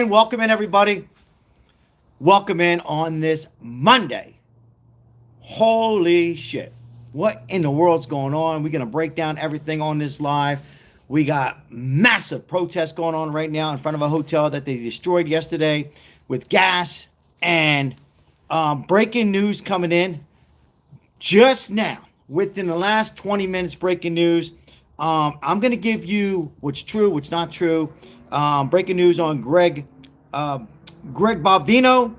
Welcome in, everybody. Welcome in on this Monday. Holy shit. What in the world's going on? We're going to break down everything on this live. We got massive protests going on right now in front of a hotel that they destroyed yesterday with gas and breaking news coming in just now. Within the last 20 minutes, breaking news. I'm going to give you what's true, what's not true. Breaking news on Greg Bovino.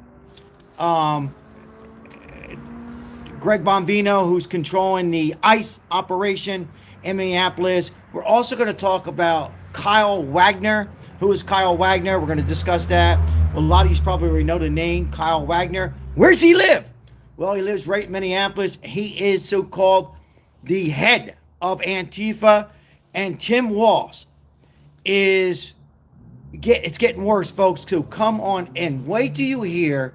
Greg Bovino, who's controlling the ICE operation in Minneapolis. We're also going to talk about Kyle Wagner. Who is Kyle Wagner? We're going to discuss that. Well, a lot of you probably already know the name Kyle Wagner. Where's he live? Well, he lives right in Minneapolis. He is so-called the head of Antifa. And Tim Walz is... It's getting worse, folks, so come on in. Wait till you hear,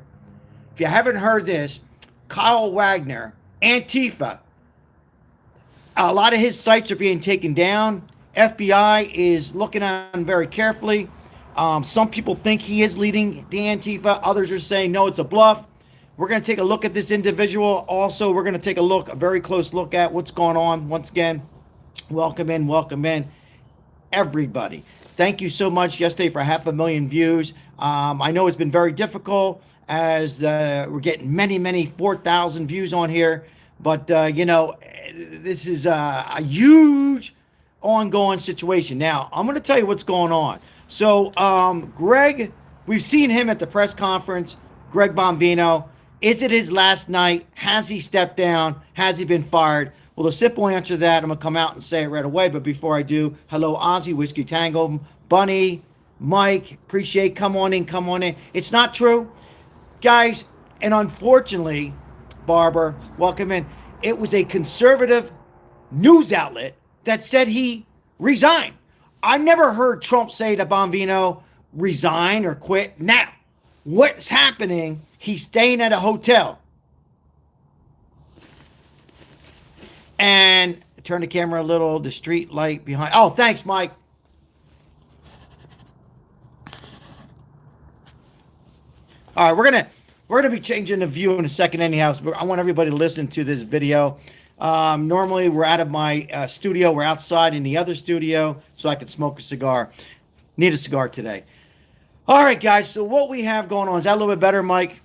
if you haven't heard this, Kyle Wagner, Antifa, a lot of his sites are being taken down. FBI is looking at him very carefully. Some people think he is leading the Antifa. Others are saying, no, it's a bluff. We're going to take a look at this individual. Also, we're going to take a very close look at what's going on. Once again, welcome in, everybody. Thank you so much yesterday for 500,000 views. I know it's been very difficult as we're getting many 4,000 views on here. But, this is a huge ongoing situation. Now, I'm going to tell you what's going on. So, Greg, we've seen him at the press conference, Greg Bovino. Is it his last night? Has he stepped down? Has he been fired? Well, the simple answer to that, I'm going to come out and say it right away. But before I do, hello, Ozzy, Whiskey Tango, Bunny, Mike, appreciate, come on in. It's not true, guys. And unfortunately, Barbara, welcome in. It was a conservative news outlet that said he resigned. I never heard Trump say to Bovino, resign or quit. Now, what's happening? He's staying at a hotel. And turn the camera a little, the street light behind. Oh, thanks, Mike. All right, we're gonna be changing the view in a second anyhow. So I want everybody to listen to this video. Normally, we're out of my studio. We're outside in the other studio so I can smoke a cigar. Need a cigar today. All right, guys, so what we have going on, is that a little bit better, Mike?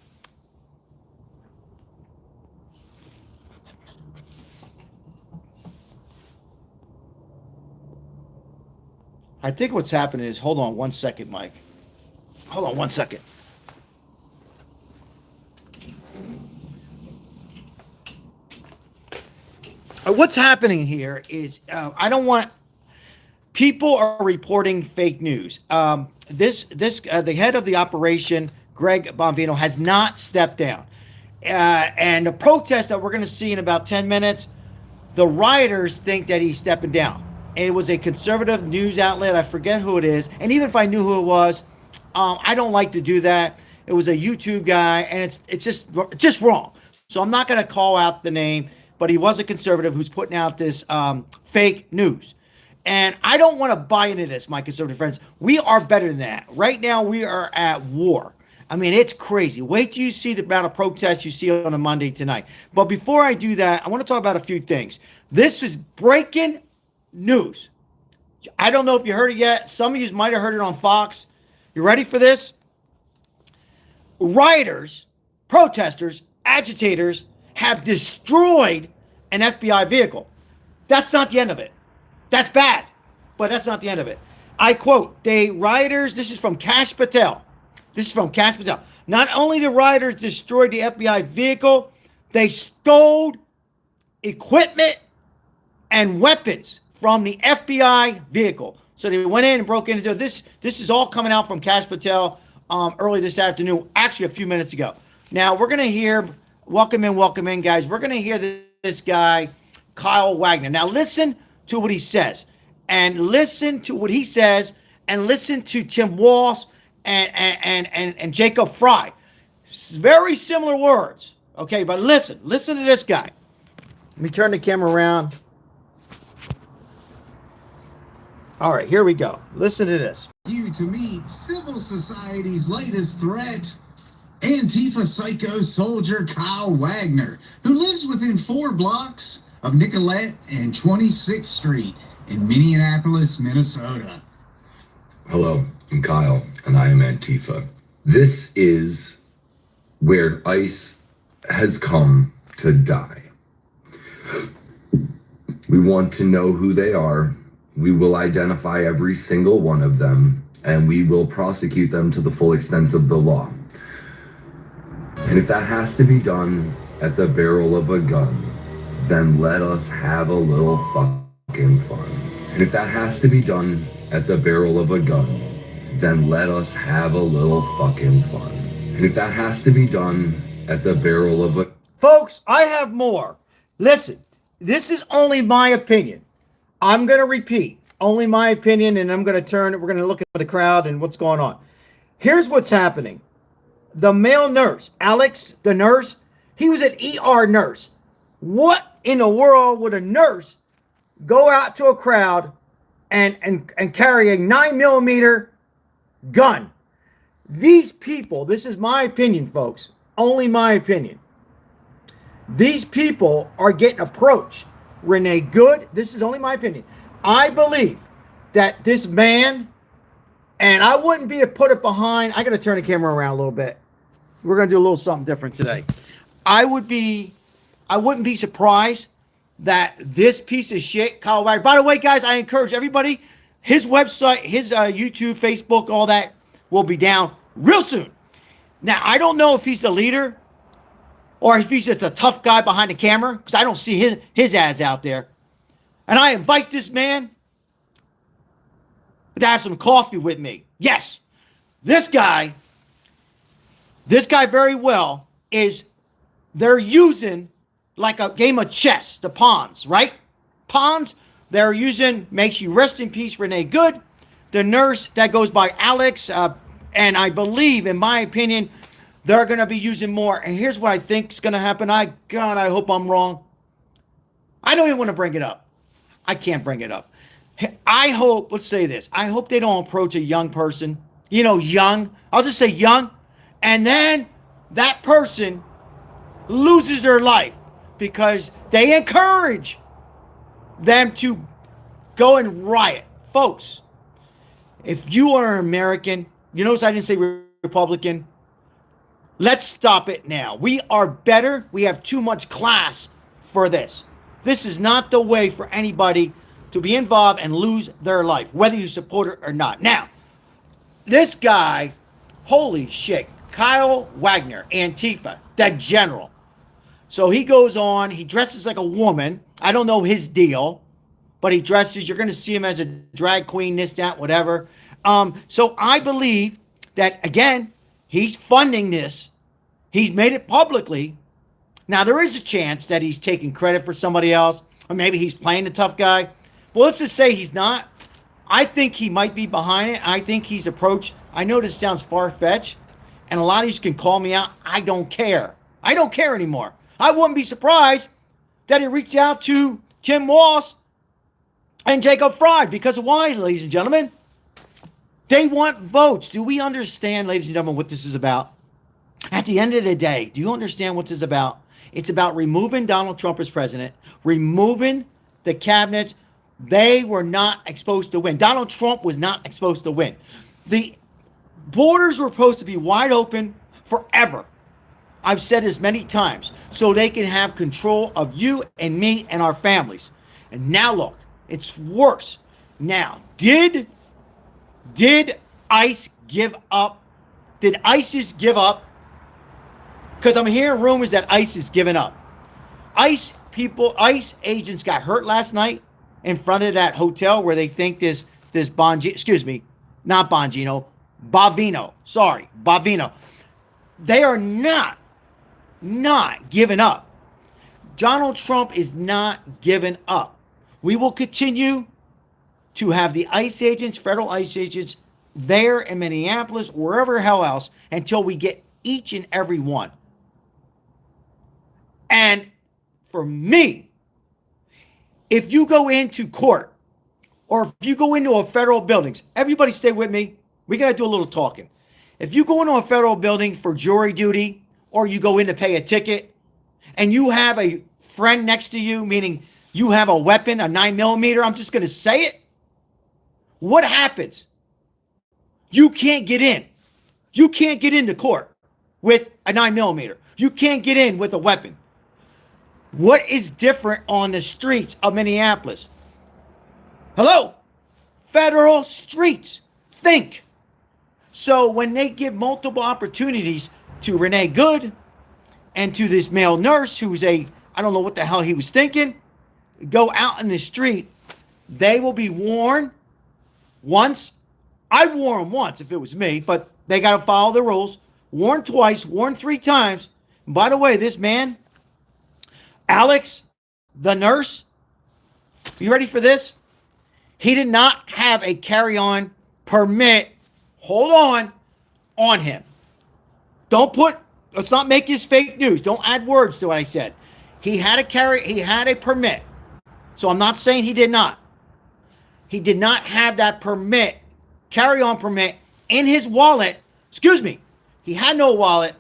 I think what's happening is, hold on one second, Mike. Hold on one second. What's happening here is, I don't want, people are reporting fake news. The head of the operation, Greg Bovino, has not stepped down. And the protest that we're going to see in about 10 minutes, the rioters think that he's stepping down. It was a conservative news outlet. I forget who it is. And even if I knew who it was, I don't like to do that. It was a YouTube guy, and it's just wrong. So I'm not going to call out the name, but he was a conservative who's putting out this fake news. And I don't want to buy into this, my conservative friends. We are better than that. Right now, we are at war. I mean, it's crazy. Wait till you see the amount of protests you see on a Monday tonight. But before I do that, I want to talk about a few things. This is breaking news. I don't know if you heard it yet. Some of you might have heard it on Fox. You ready for this? Rioters, protesters, agitators have destroyed an FBI vehicle. That's not the end of it. That's bad, but that's not the end of it. I quote, the rioters, this is from Kash Patel. Not only the rioters destroyed the FBI vehicle, they stole equipment and weapons from the FBI vehicle. So they went in and broke into this. This is all coming out from Kash Patel early this afternoon, actually a few minutes ago. Now we're going to hear, welcome in, guys. We're going to hear this guy, Kyle Wagner. Now listen to what he says, and listen to Tim Walz and Jacob Fry. Very similar words, okay? But listen to this guy. Let me turn the camera around. All right, here we go. Listen to this. You to meet civil society's latest threat, Antifa psycho soldier Kyle Wagner, who lives within 4 blocks of Nicollet and 26th Street in Minneapolis, Minnesota. Hello, I'm Kyle, and I am Antifa. This is where ICE has come to die. We want to know who they are. We will identify every single one of them, and we will prosecute them to the full extent of the law. And if that has to be done at the barrel of a gun, then let us have a little fucking fun. And if that has to be done at the barrel of a gun, then let us have a little fucking fun. And if that has to be done at the barrel of a... Folks, I have more. Listen, this is only my opinion. I'm going to repeat, only my opinion, and I'm going to turn it. We're going to look at the crowd and what's going on. Here's what's happening. The male nurse, Alex, the nurse, he was an ER nurse. What in the world would a nurse go out to a crowd and carry a 9mm gun? These people, this is my opinion, folks, only my opinion. These people are getting approached. Renee Good, this is only my opinion. I believe that this man, and I wouldn't be put it behind. I got to turn the camera around a little bit. We're going to do a little something different today. I wouldn't be surprised that this piece of shit, Kyle Wagner. By the way, guys, I encourage everybody, his website, his YouTube, Facebook, all that will be down real soon. Now, I don't know if he's the leader or if he's just a tough guy behind the camera, because I don't see his ass out there. And I invite this man to have some coffee with me. Yes, this guy very well is, they're using like a game of chess, the pawns, right? Pawns, they're using, makes you rest in peace, Renee Good, the nurse that goes by Alex, and I believe, in my opinion, they're going to be using more. And here's what I think is going to happen. God, I hope I'm wrong. I don't even want to bring it up. I can't bring it up. I hope, let's say this, I hope they don't approach a young person, young. I'll just say young. And then that person loses their life because they encourage them to go and riot. Folks, if you are an American, you notice I didn't say Republican. Let's stop it now. We are better. We have too much class for this. This is not the way for anybody to be involved and lose their life, whether you support it or not. Now, this guy, holy shit, Kyle Wagner, Antifa, that general. So he goes on, he dresses like a woman. I don't know his deal, but he dresses, you're going to see him as a drag queen, this, that, whatever. So I believe that, again, he's funding this. He's made it publicly. Now, there is a chance that he's taking credit for somebody else, or maybe he's playing the tough guy. Well, let's just say he's not. I think he might be behind it. I think he's approached. I know this sounds far-fetched, and a lot of you can call me out. I don't care. I don't care anymore. I wouldn't be surprised that he reached out to Tim Walz and Jacob Fry, because of why, ladies and gentlemen? They want votes. Do we understand, ladies and gentlemen, what this is about? At the end of the day, do you understand what this is about? It's about removing Donald Trump as president, removing the cabinets. They were not exposed to win. Donald Trump was not exposed to win. The borders were supposed to be wide open forever. I've said this many times, so they can have control of you and me and our families. And now look, it's worse. Now, did ICE give up? Did ISIS give up? Because I'm hearing rumors that ICE is giving up. ICE agents got hurt last night in front of that hotel where they think this Bavino. Sorry, Bavino. They are not giving up. Donald Trump is not giving up. We will continue to have the ICE agents, federal ICE agents, there in Minneapolis, wherever hell else, until we get each and every one. And for me, if you go into court or if you go into a federal buildings, everybody stay with me. We got to do a little talking. If you go into a federal building for jury duty, or you go in to pay a ticket, and you have a friend next to you, meaning you have a weapon, a 9mm, I'm just going to say it. What happens? You can't get in. You can't get into court with a 9mm. You can't get in with a weapon. What is different on the streets of Minneapolis? Hello? Federal streets. Think. So when they give multiple opportunities to Renee Good and to this male nurse who's I don't know what the hell he was thinking, go out in the street, they will be warned once. I'd warn them once if it was me, but they got to follow the rules. Warn twice, warn 3 times. And by the way, this man, Alex, the nurse, you ready for this? He did not have a carry-on permit, hold on him. Let's not make his fake news. Don't add words to what I said. He had a permit. So I'm not saying he did not. He did not have that permit, carry-on permit, in his wallet. Excuse me. He had no wallet.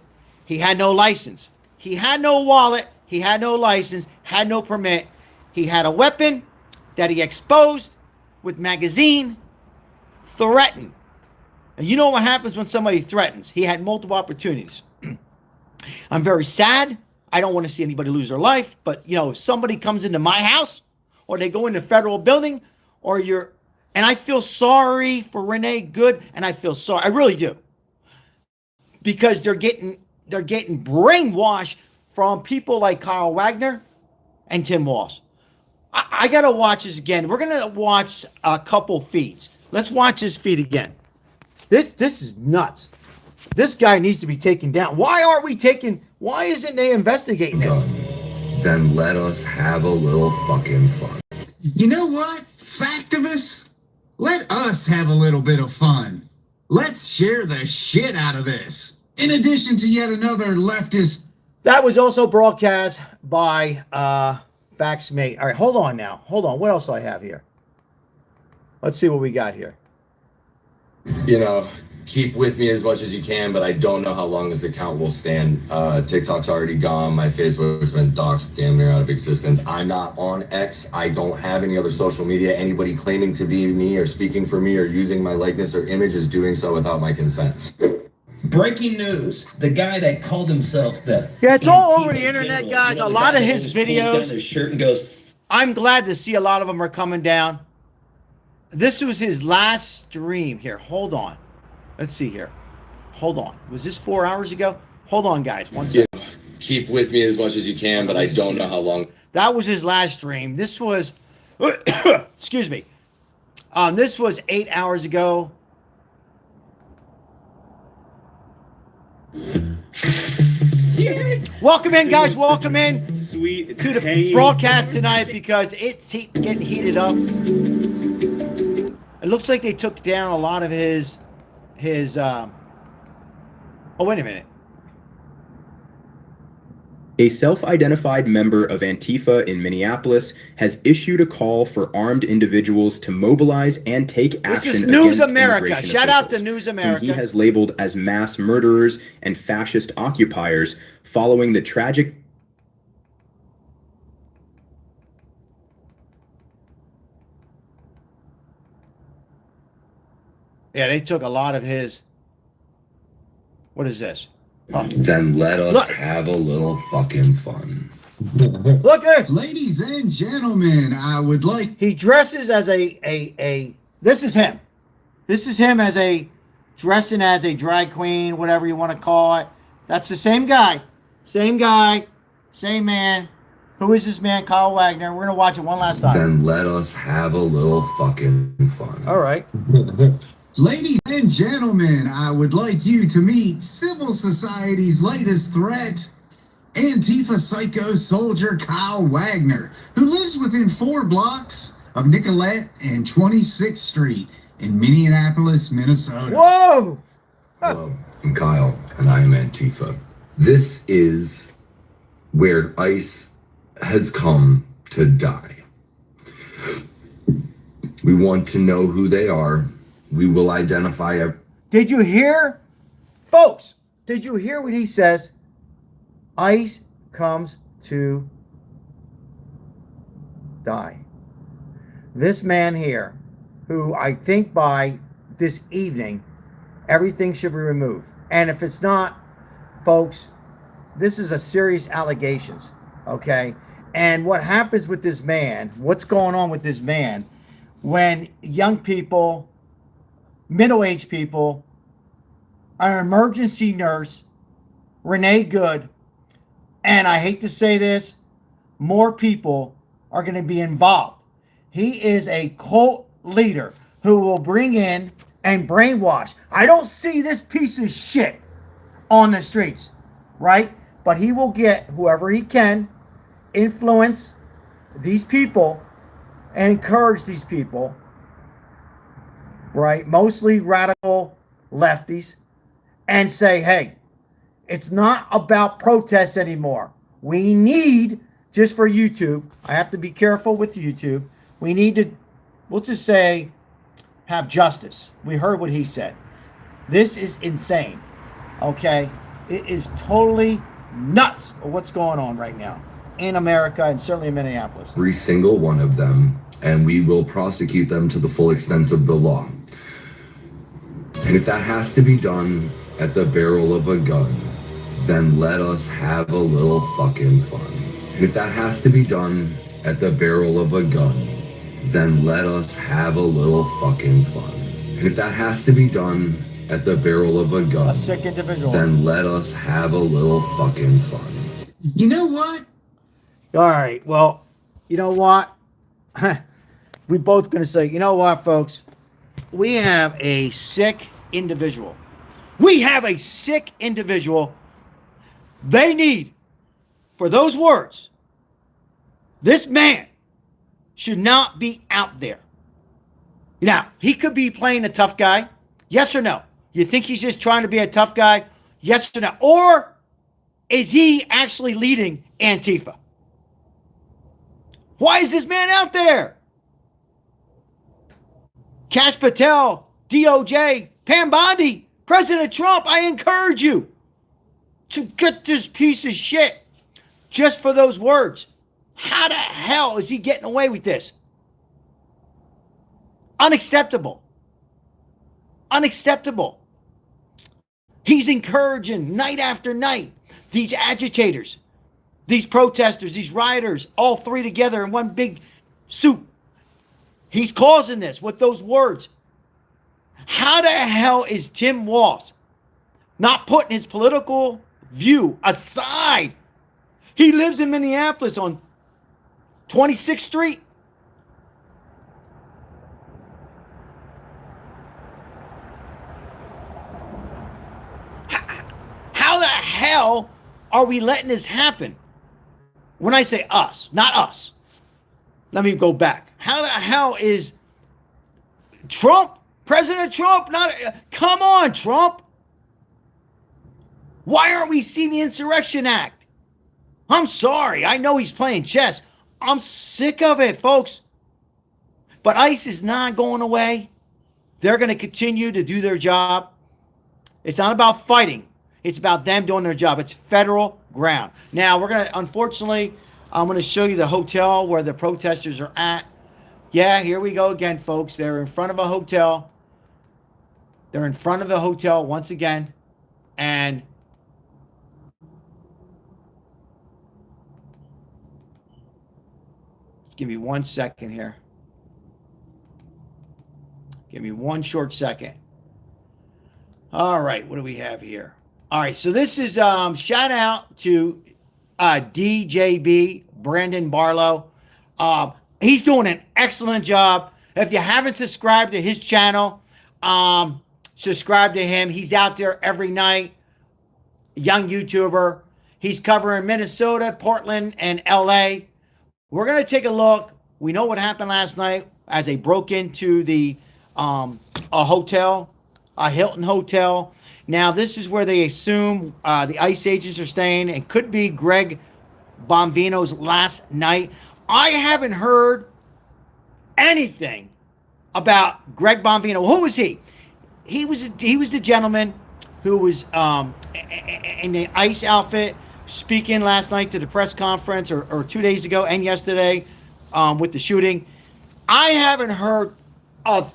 He had no license. He had no wallet. He had no license. Had no permit. He had a weapon that he exposed with magazine, threatened. And you know what happens when somebody threatens? He had multiple opportunities. I'm very sad. I don't want to see anybody lose their life. But, if somebody comes into my house or they go into a federal building and I feel sorry for Renee Good, and I feel sorry. I really do. Because they're getting brainwashed from people like Kyle Wagner and Tim Walz. I got to watch this again. We're going to watch a couple feeds. Let's watch this feed again. This is nuts. This guy needs to be taken down. Why isn't they investigating it? Then let us have a little fucking fun. You know what, Factivists? Let us have a little bit of fun. Let's share the shit out of this. In addition to yet another leftist. That was also broadcast by FaxMate. All right, hold on now. Hold on. What else do I have here? Let's see what we got here. Keep with me as much as you can, but I don't know how long this account will stand. TikTok's already gone. My Facebook's been doxed damn near out of existence. I'm not on X. I don't have any other social media. Anybody claiming to be me or speaking for me or using my likeness or image is doing so without my consent. Breaking news. The guy that called himself the... Yeah, it's all Antifa over the internet, general, guys. A lot of his videos. Down his shirt and goes, I'm glad to see a lot of them are coming down. This was his last stream here. Hold on. Let's see here. Hold on. Was this 4 hours ago? Hold on, guys. One second. Keep with me as much as you can, but I don't know how long. That was his last stream. This was, excuse me. This was 8 hours ago. Cheers. Welcome in, guys. Welcome in Sweet to the broadcast tonight because it's getting heated up. It looks like they took down a lot of his oh, wait a minute. A self-identified member of Antifa in Minneapolis has issued a call for armed individuals to mobilize and take action This is News against America. immigration Shout out to officials, News whom America. he has labeled as mass murderers and fascist occupiers following the tragic... Yeah, they took a lot of his... What is this? Oh. Then let us Look. have a little fucking fun. Look at this. Ladies and gentlemen, I would like... He dresses as a this is him. This is him dressing as a drag queen, whatever you want to call it. That's the same guy. Same guy. Same man. Who is this man? Kyle Wagner. We're going to watch it one last time. Then let us have a little fucking fun. All right. Ladies and gentlemen, I would like you to meet civil society's latest threat, Antifa psycho soldier Kyle Wagner, who lives within 4 blocks of Nicollet and 26th Street in Minneapolis, Minnesota. Whoa! Hello, I'm Kyle, and I am Antifa. This is where ICE has come to die. We want to know who they are. We will identify. Did you hear, folks? Did you hear what he says? ICE comes to die. This man here, who I think by this evening, everything should be removed. And if it's not, folks, this is a serious allegations, okay? And what happens with this man, what's going on with this man, when young people, middle-aged people, an emergency nurse, Renee Good, and I hate to say this, more people are going to be involved. He is a cult leader who will bring in and brainwash. I don't see this piece of shit on the streets, right? But he will get whoever he can, influence these people and encourage these people, right? Mostly radical lefties, and say, hey, it's not about protests anymore. We need, just for YouTube, I have to be careful with YouTube, we need to, let's just say, have justice. We heard what he said. This is insane, okay? It is totally nuts of what's going on right now in America and certainly in Minneapolis. Every single one of them, and we will prosecute them to the full extent of the law. And if that has to be done at the barrel of a gun, then let us have a little fucking fun. And if that has to be done at the barrel of a gun, then let us have a little fucking fun. And if that has to be done at the barrel of a gun, A sick individual. then let us have a little fucking fun. You know what? All right, well, you know what? We both going to say, you know what, folks? We have a sick individual. We have a sick individual. They need, for those words, this man should not be out there. Now, he could be playing a tough guy. Yes or no? You think he's just trying to be a tough guy? Yes or no? Or is he actually leading Antifa? Why is this man out there? Kash Patel, DOJ, Pam Bondi, President Trump, I encourage you to get this piece of shit just for those words. How the hell is he getting away with this? Unacceptable. Unacceptable. He's encouraging night after night these agitators, these protesters, these rioters, all three together in one big soup. He's causing this with those words. How the hell is Tim Walz not putting his political view aside? He lives in Minneapolis on 26th Street. How the hell are we letting this happen? When I say us, not us. Let me go back. How the hell is Trump, President Trump, not, come on, Trump. Why aren't we seeing the Insurrection Act? I'm sorry. I know he's playing chess. I'm sick of it, folks. But ICE is not going away. They're going to continue to do their job. It's not about fighting. It's about them doing their job. It's federal ground. Now, we're going to, unfortunately, I'm going to show you the hotel where the protesters are at. Yeah, here we go again, folks. They're in front of a hotel. They're in front of the hotel once again. And give me 1 second here. Give me one short second. All right, what do we have here? All right, so this is shout out to DJB, Brandon Barlow. He's doing an excellent job. If you haven't subscribed to his channel, subscribe to him. He's out there every night. Young YouTuber. He's covering Minnesota, Portland, and LA. We're going to take a look. We know what happened last night as they broke into the a hotel, a Hilton hotel. Now, this is where they assume the ICE agents are staying. It could be Greg Bombino's last night. I haven't heard anything about Greg Bonvino. Who was he? He was the gentleman who was in the ICE outfit speaking last night to the press conference or 2 days ago and yesterday with the shooting. I haven't heard a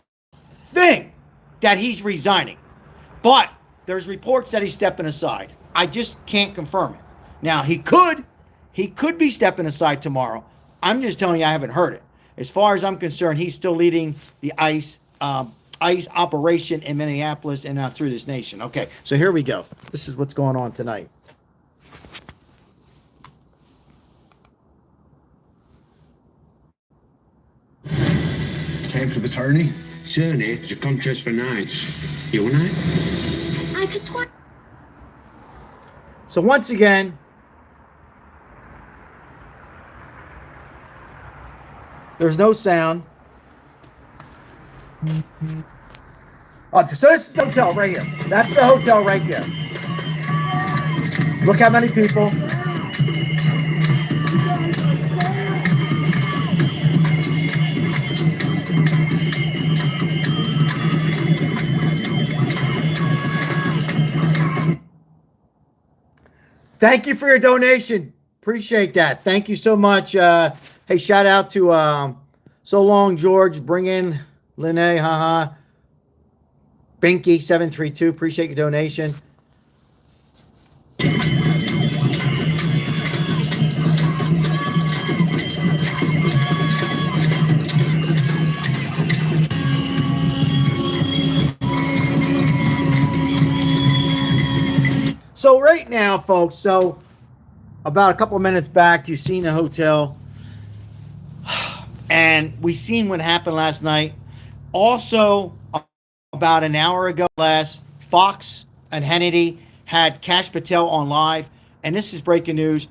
thing that he's resigning, but there's reports that he's stepping aside. I just can't confirm it. Now he could be stepping aside tomorrow. I'm just telling you, I haven't heard it. As far as I'm concerned, he's still leading the ICE operation in Minneapolis and now through this nation. Okay, so here we go. This is what's going on tonight. Time for the tourney? Sure, Nate. The contest for nights. You want it? I just want. So once again, there's no sound. Oh, so this is the hotel right here. That's the hotel right there. Look how many people. Thank you for your donation. Appreciate that. Thank you so much. Hey, shout out to So Long George. Bring in Lene, haha. Binky 732. Appreciate your donation. So right now, folks, so about a couple of minutes back, you've seen the hotel, and we seen what happened last night. Also, about an hour ago, Fox and Hannity had Kash Patel on live, and this is breaking news.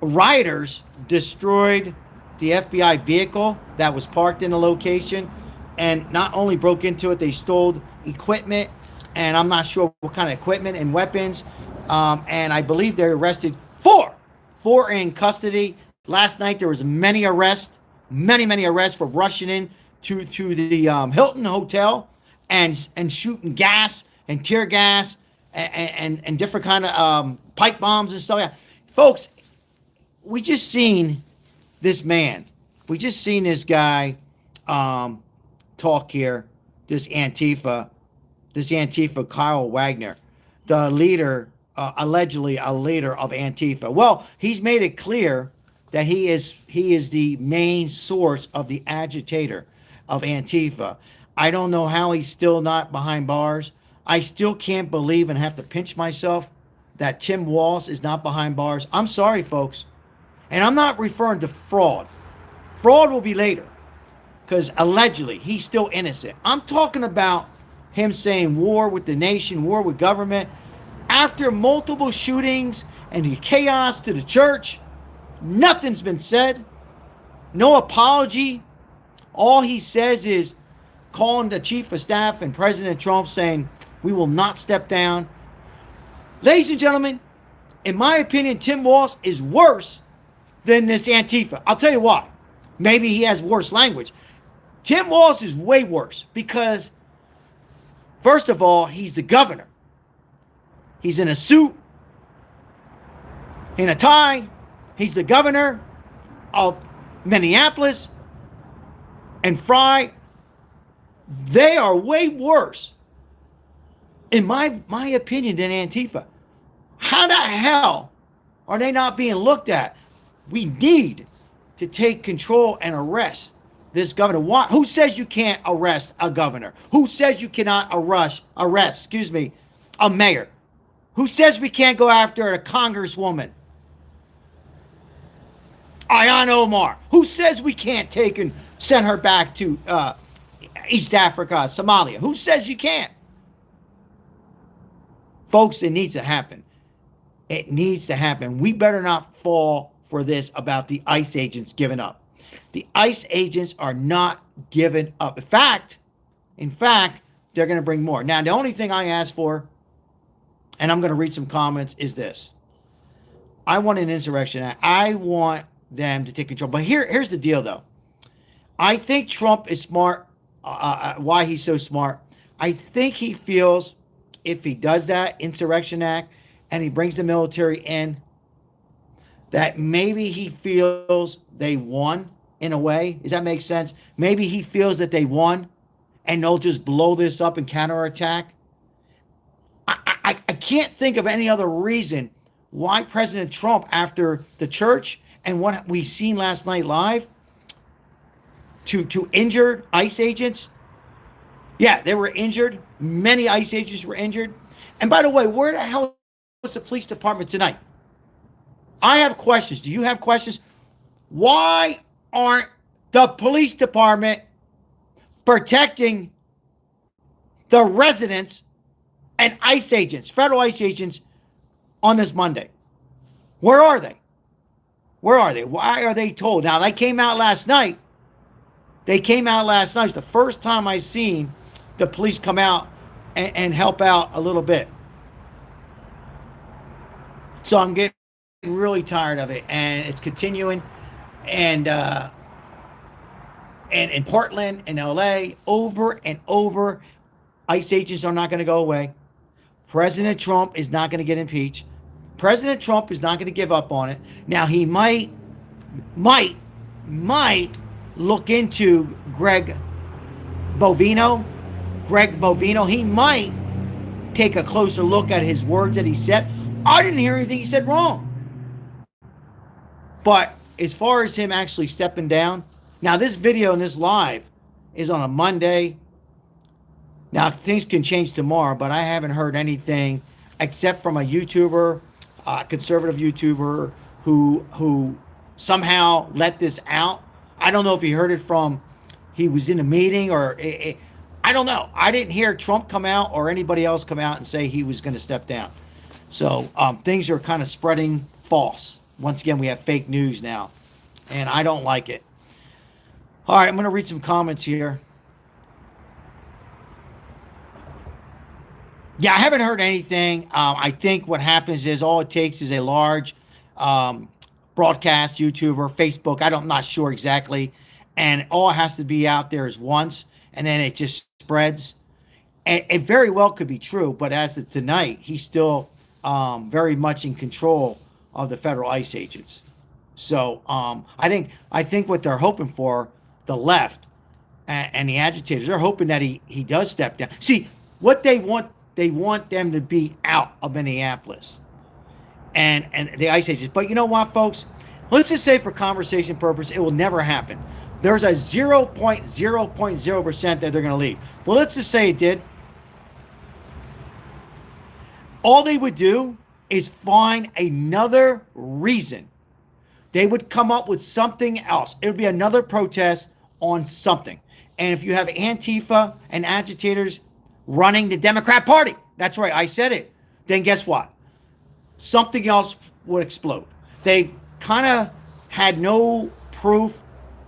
Rioters destroyed the FBI vehicle that was parked in the location, and not only broke into it, they stole equipment, and I'm not sure what kind of equipment and weapons. And I believe they arrested four in custody. Last night there was many arrests for rushing in to the Hilton Hotel and shooting gas and tear gas and different kind of pipe bombs and stuff. Yeah. Folks, we just seen this man. We just seen this guy talk here. This Antifa, Kyle Wagner, the leader, allegedly a leader of Antifa. Well, he's made it clear that he is the main source of the agitator of Antifa. I don't know how he's still not behind bars. I still can't believe and have to pinch myself that Tim Walz is not behind bars. I'm sorry, folks. And I'm not referring to fraud. Fraud will be later, because allegedly he's still innocent. I'm talking about him saying war with the nation, war with government. After multiple shootings and the chaos to the church, nothing's been said. No apology. All he says is calling the chief of staff and President Trump saying, we will not step down. Ladies and gentlemen, in my opinion, Tim Walz is worse than this Antifa. I'll tell you why. Maybe he has worse language. Tim Walz is way worse because, first of all, he's the governor. He's in a suit, in a tie. He's the governor of Minneapolis and Fry. They are way worse, in my opinion, than Antifa. How the hell are they not being looked at? We need to take control and arrest this governor. Why? Who says you can't arrest a governor? Who says you cannot arrest, a mayor? Who says we can't go after a congresswoman? Ayaan Omar. Who says we can't take and send her back to East Africa, Somalia? Who says you can't? Folks, it needs to happen. It needs to happen. We better not fall for this about the ICE agents giving up. The ICE agents are not giving up. In fact, they're going to bring more. Now, the only thing I ask for, and I'm going to read some comments, is this. I want an insurrection act. I want them to take control. But here's the deal, though. I think Trump is smart why he's so smart. I think he feels if he does that Insurrection Act and he brings the military in, that maybe he feels they won in a way. Does that make sense? Maybe he feels that they won and they'll just blow this up and counterattack. I can't think of any other reason why President Trump, after the church and what we seen last night live, to injured ICE agents. Yeah, they were injured. Many ICE agents were injured. And by the way, where the hell was the police department tonight? I have questions. Do you have questions? Why aren't the police department protecting the residents and ICE agents, federal ICE agents, on this Monday? Where are they? Where are they? Why are they told? Now, they came out last night. It's the first time I've seen the police come out and help out a little bit. So I'm getting really tired of it, and it's continuing. And in Portland and LA, over and over, ICE agents are not going to go away. President Trump is not going to get impeached. President Trump is not going to give up on it. Now, he might look into Greg Bovino. He might take a closer look at his words that he said. I didn't hear anything he said wrong. But as far as him actually stepping down, now this video and this live is on a Monday. Now, things can change tomorrow, but I haven't heard anything except from a YouTuber, conservative YouTuber, who somehow let this out. I don't know if he heard it from, he was in a meeting or, I don't know. I didn't hear Trump come out or anybody else come out and say he was going to step down. So things are kind of spreading false. Once again, we have fake news now, and I don't like it. All right, I'm going to read some comments here. Yeah, I haven't heard anything. I think what happens is all it takes is a large broadcast, YouTuber, Facebook. I'm not sure exactly. And all it has to be out there is once, and then it just spreads. And it very well could be true, but as of tonight, he's still very much in control of the federal ICE agents. So I think what they're hoping for, the left and the agitators, they're hoping that he does step down. See, what they want them to be out of Minneapolis and the ICE agents. But you know what, folks? Let's just say for conversation purpose, it will never happen. There's a 0.0% that they're going to leave. Well, let's just say it did. All they would do is find another reason. They would come up with something else. It would be another protest on something. And if you have Antifa and agitators running the Democrat Party, that's right, I said it, then guess what? Something else would explode. They kind of had no proof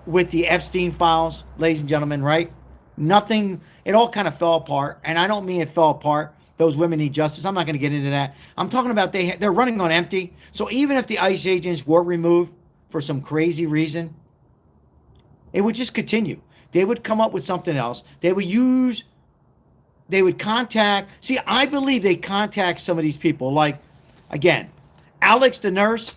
with the Epstein files, ladies and gentlemen, right? Nothing, it all kind of fell apart. And I don't mean it fell apart. Those women need justice. I'm not going to get into that. I'm talking about they're running on empty. So even if the ICE agents were removed for some crazy reason, it would just continue. They would come up with something else. They would contact. See, I believe they contact some of these people. Like, again, Alex, the nurse.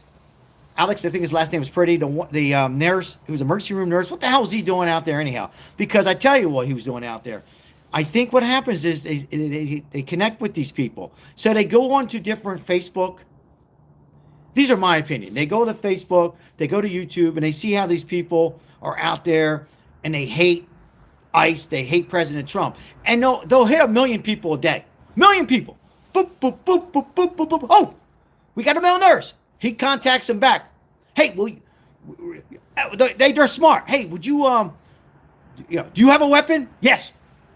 Alex, I think his last name was Pretty. The nurse, who was an emergency room nurse. What the hell was he doing out there anyhow? Because I tell you what he was doing out there. I think what happens is they connect with these people. So they go on to different Facebook. These are my opinion. They go to Facebook, they go to YouTube, and they see how these people are out there, and they hate ICE, they hate President Trump. And they'll hit 1 million people a day. 1 million people. Boop, boop, boop, boop, boop, boop, boop. Oh, we got a male nurse. He contacts them back. Hey, they're smart. Hey, would you, do you have a weapon? Yes.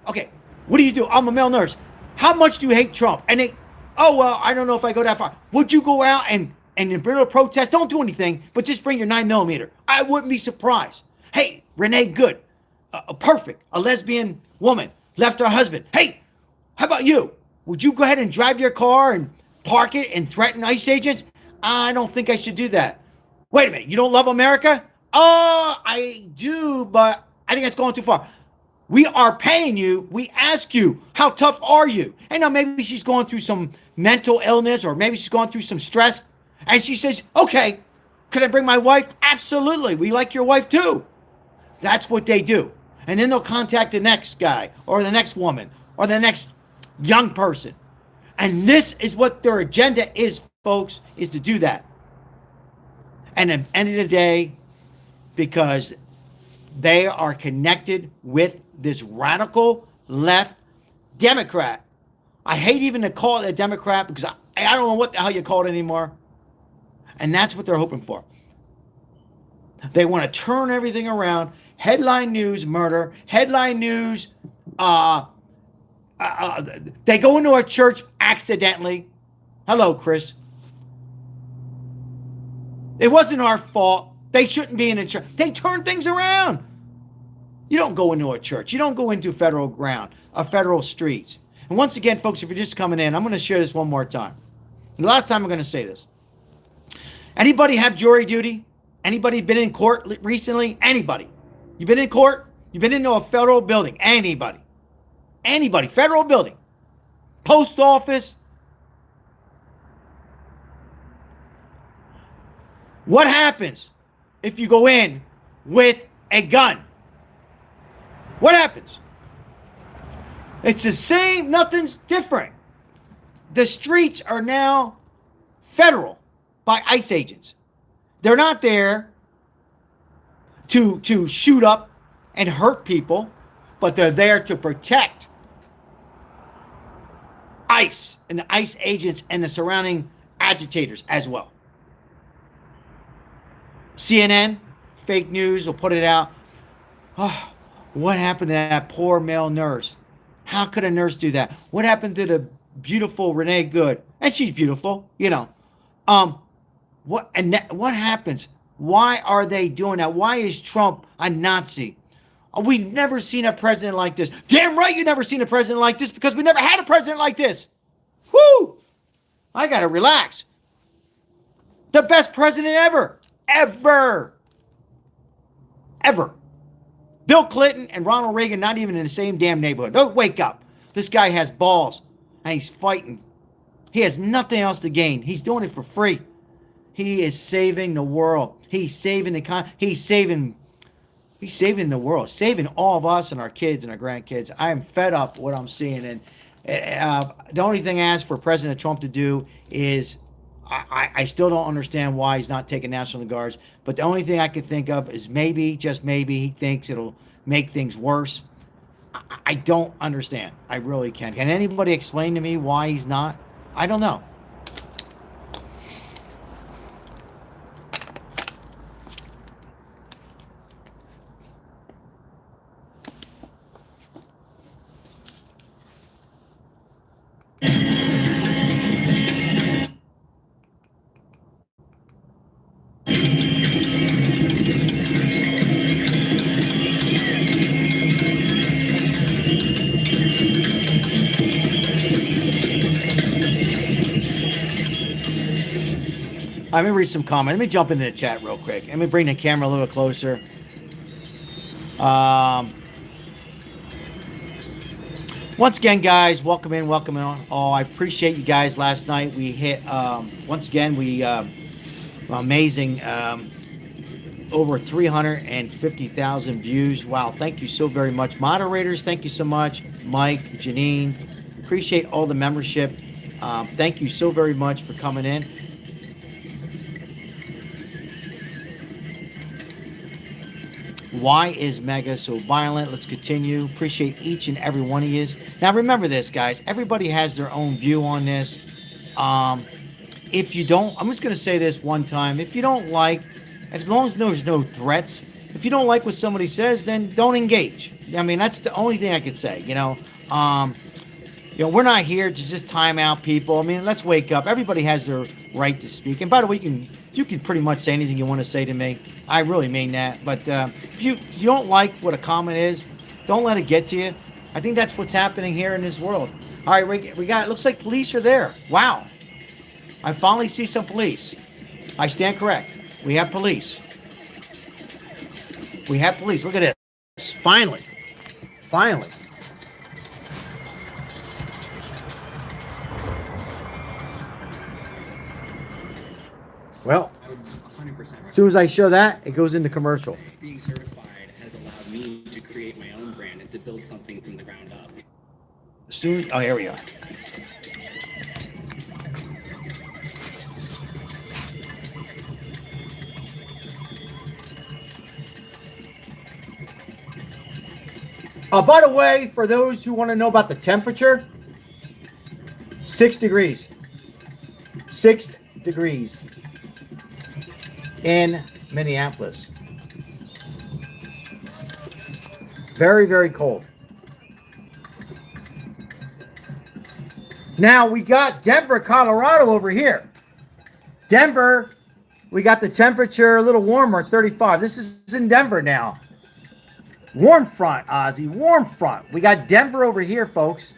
Okay, what do you do? I'm a male nurse. How much do you hate Trump? And they, oh, well, I don't know if I go that far. Would you go out and bring a protest? Don't do anything, but just bring your 9mm. I wouldn't be surprised. Hey, Renee Good, perfect, a lesbian woman, left her husband. Hey, how about you? Would you go ahead and drive your car and park it and threaten ICE agents? I don't think I should do that. Wait a minute, you don't love America? I do, but I think that's going too far. We are paying you. We ask you, how tough are you? And now maybe she's going through some mental illness or maybe she's going through some stress. And she says, okay, could I bring my wife? Absolutely. We like your wife too. That's what they do. And then they'll contact the next guy or the next woman or the next young person. And this is what their agenda is, folks, is to do that. And at the end of the day, because they are connected with this radical left Democrat. I hate even to call it a Democrat because I don't know what the hell you call it anymore. And that's what they're hoping for. They want to turn everything around. Headline news, murder. Headline news, they go into a church accidentally. Hello, Chris. It wasn't our fault. They shouldn't be in a church. They turn things around. You don't go into a church. You don't go into federal ground, federal streets. And once again, folks, if you're just coming in, I'm going to share this one more time. The last time I'm going to say this. Anybody have jury duty? Anybody been in court recently? Anybody? You been in court? You been into a federal building? Anybody? Anybody? Federal building? Post office? What happens if you go in with a gun? What happens? It's the same, nothing's different. The streets are now federal by ICE agents. They're not there to shoot up and hurt people, but they're there to protect ICE and the ICE agents and the surrounding agitators as well. CNN, fake news, will put it out. Oh, what happened to that poor male nurse? How could a nurse do that? What happened to the beautiful Renee Good? And she's beautiful, you know. What happens? Why are they doing that? Why is Trump a Nazi? We've never seen a president like this. Damn right you never seen a president like this because we never had a president like this. Whoo! I gotta relax. The best president ever. Ever. Bill Clinton and Ronald Reagan not even in the same damn neighborhood. Don't wake up. This guy has balls and he's fighting. He has nothing else to gain. He's doing it for free. He is saving the world. He's saving he's saving the world, saving all of us and our kids and our grandkids. I am fed up with what I'm seeing, and the only thing I ask for President Trump to do is I still don't understand why he's not taking National Guards, but the only thing I can think of is maybe, just maybe, he thinks it'll make things worse. I don't understand. I really can't. Can anybody explain to me why he's not? I don't know. Let me read some comments. Let me jump into the chat real quick. Let me bring the camera a little closer. Once again, guys, welcome in on. Oh, I appreciate you guys. Last night we hit, once again, amazing, over 350,000 views. Wow, thank you so very much. Moderators, thank you so much. Mike, Janine, appreciate all the membership. Thank you so very much for coming in. Why is MAGA so violent? Let's continue. Appreciate each and every one of you. Now, remember this, guys. Everybody has their own view on this. If you don't, I'm just going to say this one time. If you don't like, as long as there's no threats, if you don't like what somebody says, then don't engage. I mean, that's the only thing I could say, you know. We're not here to just time out people. I mean, let's wake up. Everybody has their right to speak. And by the way, you can pretty much say anything you want to say to me. I really mean that. But if you don't like what a comment is, don't let it get to you. I think that's what's happening here in this world. All right, we got, it looks like police are there. Wow. I finally see some police. I stand correct. We have police. We have police. Look at this. Finally. Finally. Well, as soon as I show that, it goes into commercial. Being certified has allowed me to create my own brand and to build something from the ground up. As soon, oh, here we go. By the way, for those who want to know about the temperature, 6 degrees. 6 degrees in Minneapolis. Very, very cold. Now we got Denver, Colorado over here. Denver, we got the temperature a little warmer, 35. This is in Denver now. Warm front, Ozzy, warm front. We got Denver over here, folks.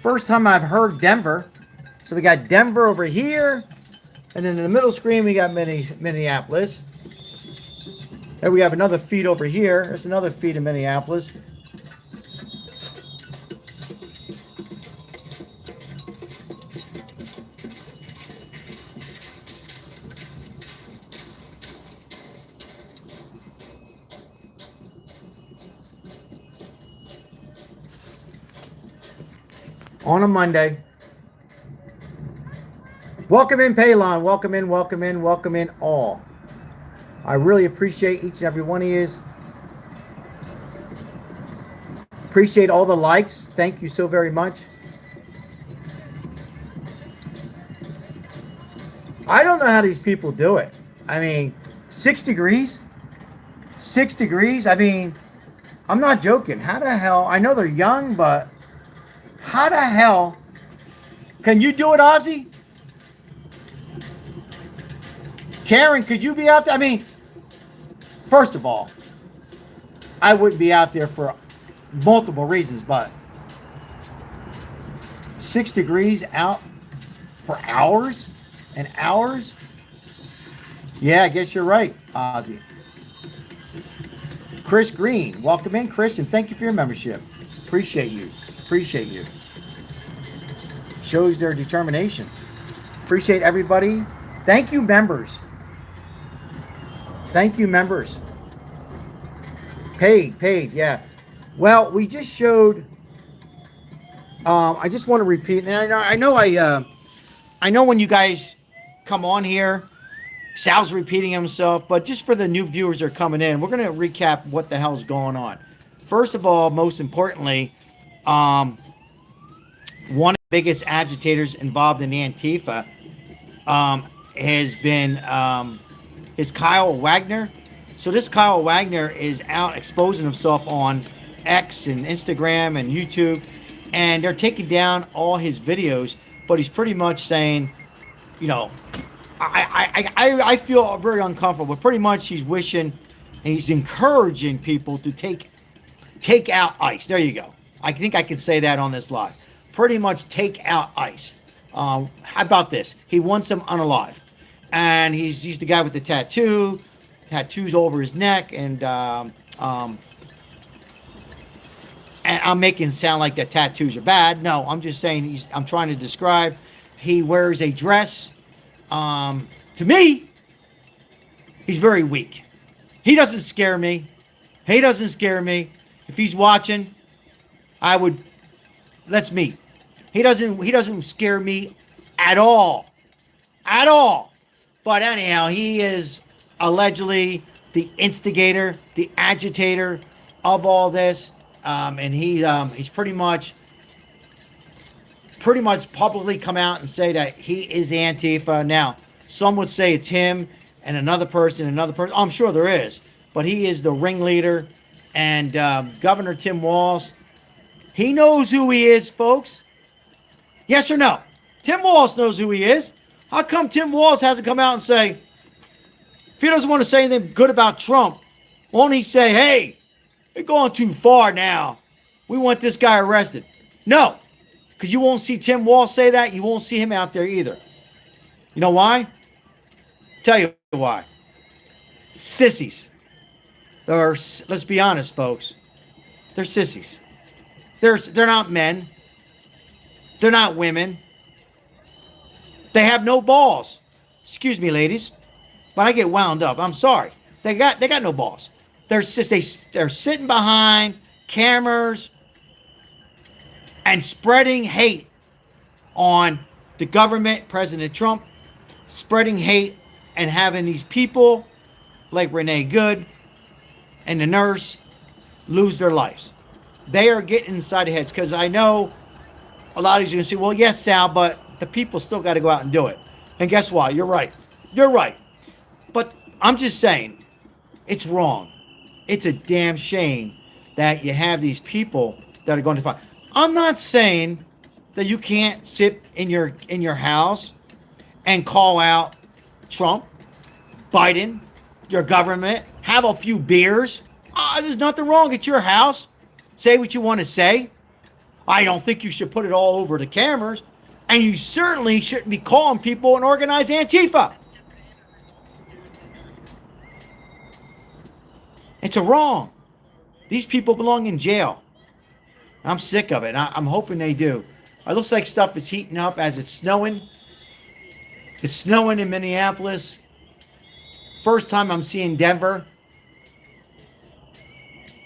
First time I've heard Denver. So we got Denver over here. And then in the middle screen, we got Minneapolis. There we have another feed over here. There's another feed in Minneapolis. On a Monday. Welcome in, Paylon. Welcome in, welcome in, welcome in all. I really appreciate each and every one of you. Appreciate all the likes. Thank you so very much. I don't know how these people do it. I mean, 6 degrees? 6 degrees? I mean, I'm not joking. How the hell? I know they're young, but how the hell can you do it, Ozzy? Karen, could you be out there? I mean, first of all, I wouldn't be out there for multiple reasons, but 6 degrees out for hours and hours? Yeah, I guess you're right, Ozzy. Chris Green, welcome in, Chris, and thank you for your membership. Appreciate you. Appreciate you. Shows their determination. Appreciate everybody. Thank you, members. Thank you, members. Paid, yeah. Well, we just showed. I just want to repeat, and I know when you guys come on here, Sal's repeating himself, but just for the new viewers that are coming in, we're going to recap what the hell's going on. First of all, most importantly, one of the biggest agitators involved in the Antifa has been is Kyle Wagner. So this Kyle Wagner is out exposing himself on X and Instagram and YouTube, and they're taking down all his videos, but he's pretty much saying, you know, I feel very uncomfortable, but pretty much he's wishing and he's encouraging people to take out ICE. There you go. I think I can say that on this live. Pretty much take out ICE. How about this? He wants them unalive. And he's the guy with the tattoos over his neck, and I'm making it sound like the tattoos are bad. No, I'm just saying I'm trying to describe. He wears a dress. To me, he's very weak. He doesn't scare me. He doesn't scare me. If he's watching, let's meet. He doesn't scare me at all. At all. But anyhow, he is allegedly the instigator, the agitator of all this. And he's pretty much publicly come out and say that he is the Antifa. Now, some would say it's him and another person. I'm sure there is. But he is the ringleader. And Governor Tim Walz, he knows who he is, folks. Yes or no? Tim Walz knows who he is. How come Tim Walz hasn't come out and say, if he doesn't want to say anything good about Trump, won't he say, hey, you're going too far now. We want this guy arrested. No, because you won't see Tim Walz say that. You won't see him out there either. You know why? Tell you why. Sissies. Let's be honest, folks. They're sissies. They're not men. They're not women. They have no balls. Excuse me, ladies, but I get wound up. I'm sorry. They got no balls. They're sitting behind cameras and spreading hate on the government, President Trump, spreading hate and having these people like Renee Good and the nurse lose their lives. They are getting inside their heads, because I know a lot of you are going to say, well, yes, Sal, but the people still got to go out and do it. And guess what? You're right. You're right. But I'm just saying, it's wrong. It's a damn shame that you have these people that are going to fight. I'm not saying that you can't sit in your house and call out Trump, Biden, your government, have a few beers. There's nothing wrong at your house. Say what you want to say. I don't think you should put it all over the cameras. And you certainly shouldn't be calling people an organized Antifa. It's a wrong. These people belong in jail. I'm sick of it. I'm hoping they do. It looks like stuff is heating up as it's snowing. It's snowing in Minneapolis. First time I'm seeing Denver.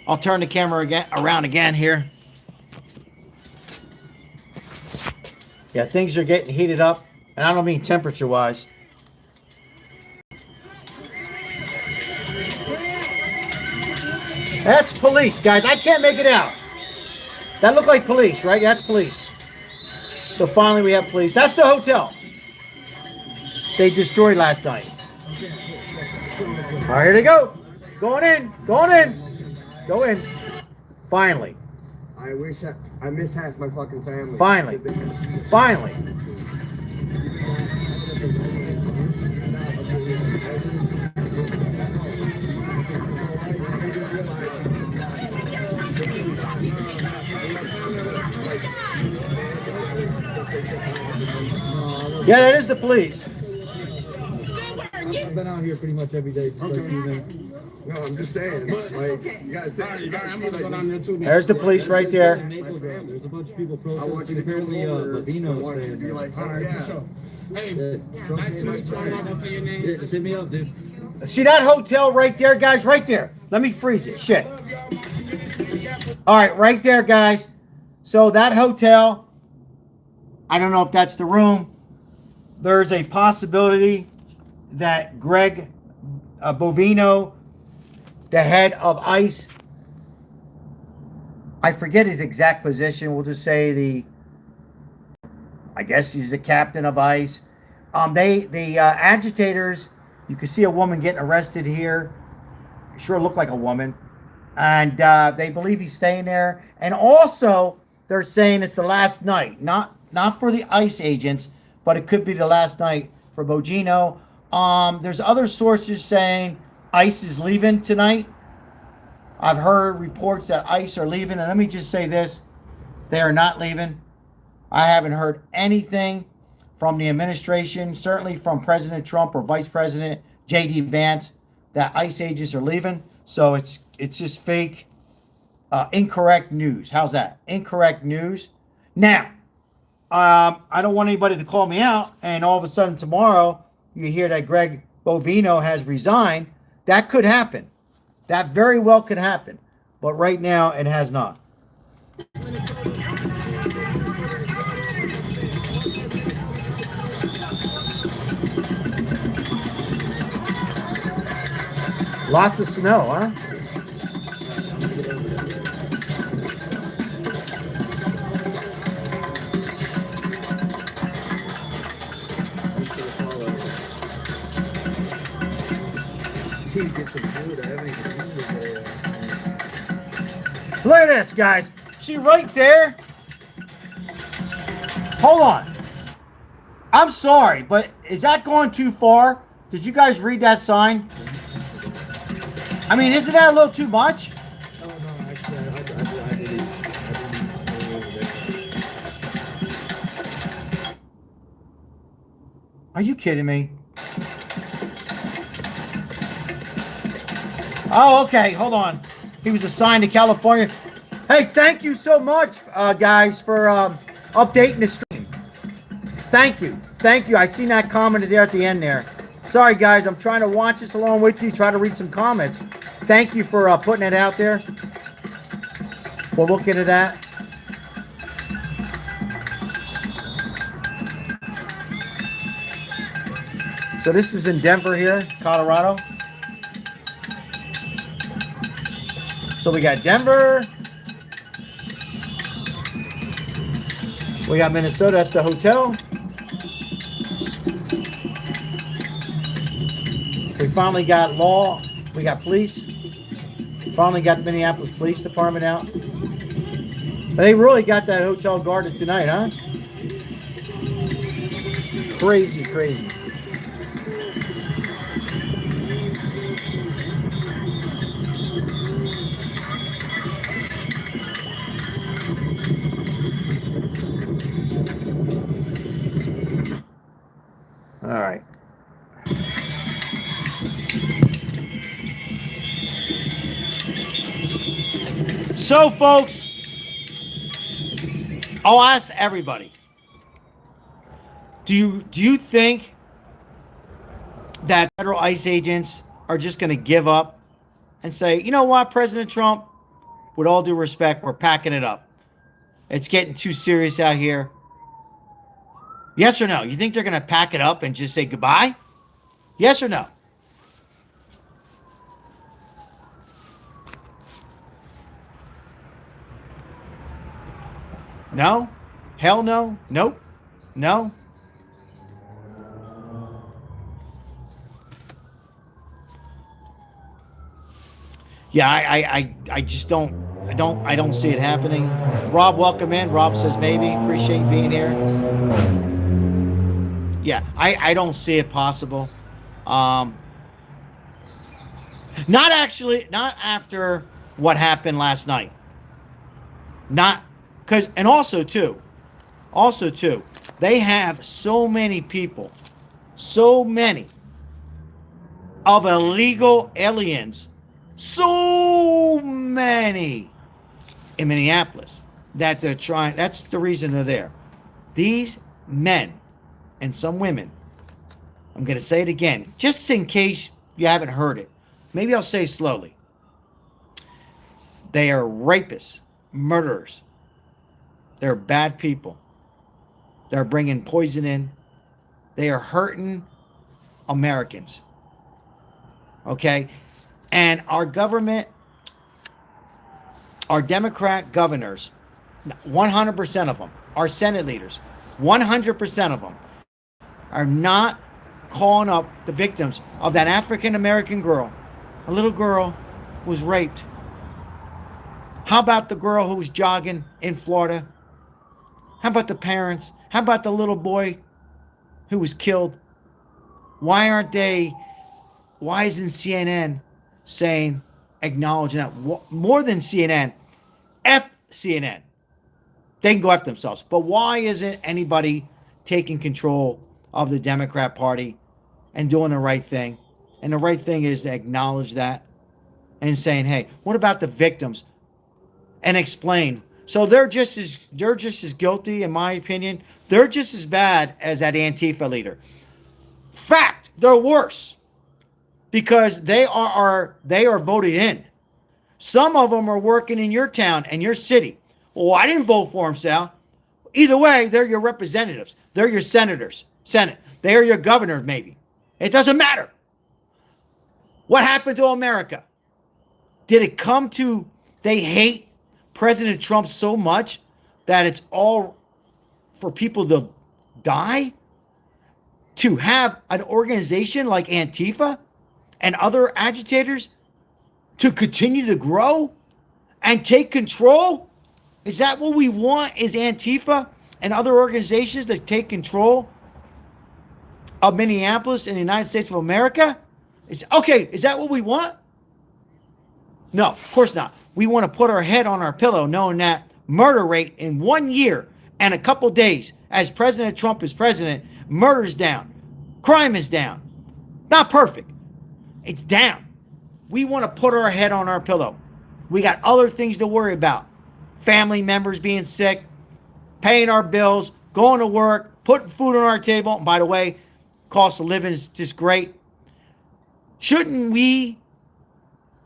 I'll turn the camera around again here. Yeah, things are getting heated up. And I don't mean temperature-wise. That's police, guys. I can't make it out. That looked like police, right? That's police. So finally we have police. That's the hotel they destroyed last night. All right, here they go. Going in. Going in. Go in. Finally. I wish I miss half my fucking family. Finally. Finally. Yeah, that is the police. I've been out here pretty much every day. No, I'm just saying. Like, you guys say, There's the police right there. There's a bunch of people protesting. Apparently, Bavino's saying, be like, oh, yeah. Hey, nice to meet you. I'm not gonna say your name. Yeah, just hit me up, dude. See that hotel right there, guys? Right there. Let me freeze it. Shit. All right, right there, guys. So that hotel, I don't know if that's the room. There's a possibility that Greg Bovino, the head of ICE, I forget his exact position. We'll just say I guess he's the captain of ICE. The agitators, you can see a woman getting arrested here. Sure looked like a woman. And they believe he's staying there. And also, they're saying it's the last night. Not for the ICE agents, but it could be the last night for Bogino. There's other sources saying ICE is leaving tonight. I've heard reports that ICE are leaving. And let me just say this. They are not leaving. I haven't heard anything from the administration, certainly from President Trump or Vice President J.D. Vance, that ICE agents are leaving. So it's just fake, incorrect news. How's that? Incorrect news. Now, I don't want anybody to call me out, and all of a sudden tomorrow you hear that Greg Bovino has resigned. That could happen. That very well could happen. But right now it has not. Lots of snow, huh? Look at this, guys. See right there? Hold on. I'm sorry, but is that going too far? Did you guys read that sign? I mean, isn't that a little too much? Oh, no, actually, I didn't. Are you kidding me? Oh, okay. Hold on. He was assigned to California. Hey, thank you so much, guys, for updating the stream. Thank you. Thank you. I seen that comment there at the end there. Sorry, guys. I'm trying to watch this along with you, try to read some comments. Thank you for putting it out there. We'll look into that. So this is in Denver here, Colorado. So we got Denver. We got Minnesota, that's the hotel. We finally got law. We got police. Finally got the Minneapolis Police Department out. But they really got that hotel guarded tonight, huh? Crazy, crazy. All right. So, folks, I'll ask everybody. Do you think that federal ICE agents are just going to give up and say, you know what, President Trump, with all due respect, we're packing it up. It's getting too serious out here. Yes or no? You think they're going to pack it up and just say goodbye? Yes or no? No? Hell no? Nope. No? Yeah, I just don't see it happening. Rob, welcome in. Rob says maybe. Appreciate you being here. Yeah, I don't see it possible. Not after what happened last night. Not because, and also too, they have so many people, so many of illegal aliens, so many in Minneapolis that they're trying. That's the reason they're there. These men and some women, I'm going to say it again, just in case you haven't heard it. Maybe I'll say it slowly. They are rapists, murderers. They're bad people. They're bringing poison in. They are hurting Americans. Okay? And our government, our Democrat governors, 100% of them, our Senate leaders, 100% of them, are not calling up the victims of that African-American girl. A little girl was raped. How about the girl who was jogging in Florida? How about the parents? How about the little boy who was killed? Why isn't CNN saying, acknowledging that? More than CNN, F CNN. They can go after themselves. But why isn't anybody taking control of the Democrat Party and doing the right thing? And the right thing is to acknowledge that and saying, hey, what about the victims? And explain. So they're just as guilty, in my opinion. They're just as bad as that Antifa leader. Fact, they're worse. Because they are voted in. Some of them are working in your town and your city. Well, I didn't vote for them, Sal. Either way, they're your representatives. They're your senators. Senate. They are your governors, maybe. It doesn't matter. What happened to America? Did it come to they hate President Trump so much that it's all for people to die? To have an organization like Antifa and other agitators to continue to grow and take control? Is that what we want? Is Antifa and other organizations that take control of Minneapolis and the United States of America? Is that what we want? No, of course not. We want to put our head on our pillow knowing that murder rate in 1 year and a couple days as President Trump is president, murder is down. Crime is down. Not perfect. It's down. We want to put our head on our pillow. We got other things to worry about. family members being sick, paying our bills, going to work, putting food on our table. And by the way, cost of living is just great. Shouldn't we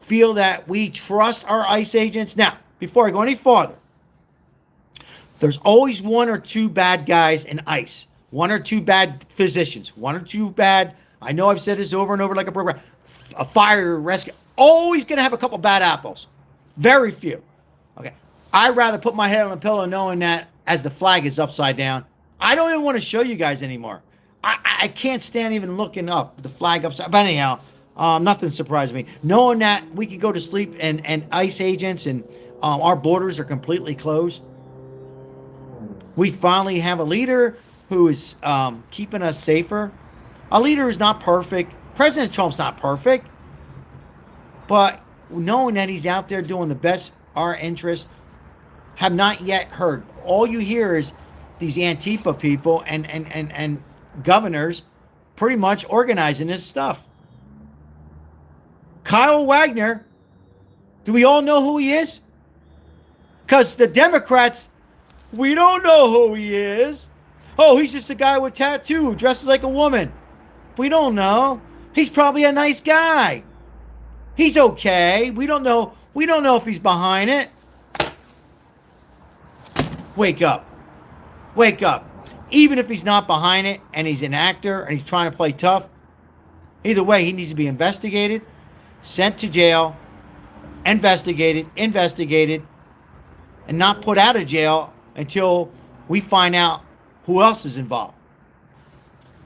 feel that we trust our ICE agents? Now, before I go any farther, there's always one or two bad guys in ICE, one or two bad physicians, one or two bad, I know I've said this over and over like a program, a fire rescue, always going to have a couple bad apples. Very few. Okay. I'd rather put my head on a pillow knowing that as the flag is upside down. I don't even want to show you guys anymore. I can't stand even looking up the flag upside. But anyhow, nothing surprised me. Knowing that we could go to sleep and ICE agents and our borders are completely closed. We finally have a leader who is keeping us safer. A leader is not perfect. President Trump's not perfect. But knowing that he's out there doing the best our interests, have not yet heard. All you hear is these Antifa people and governors pretty much organizing this stuff. Kyle Wagner, do we all know who he is? Because the Democrats, we don't know who he is. Oh, he's just a guy with tattoo who dresses like a woman. We don't know. He's probably a nice guy. He's okay. We don't know if he's behind it. Wake up. Wake up. Even if he's not behind it and he's an actor and he's trying to play tough, either way, he needs to be investigated, sent to jail, investigated, and not put out of jail until we find out who else is involved.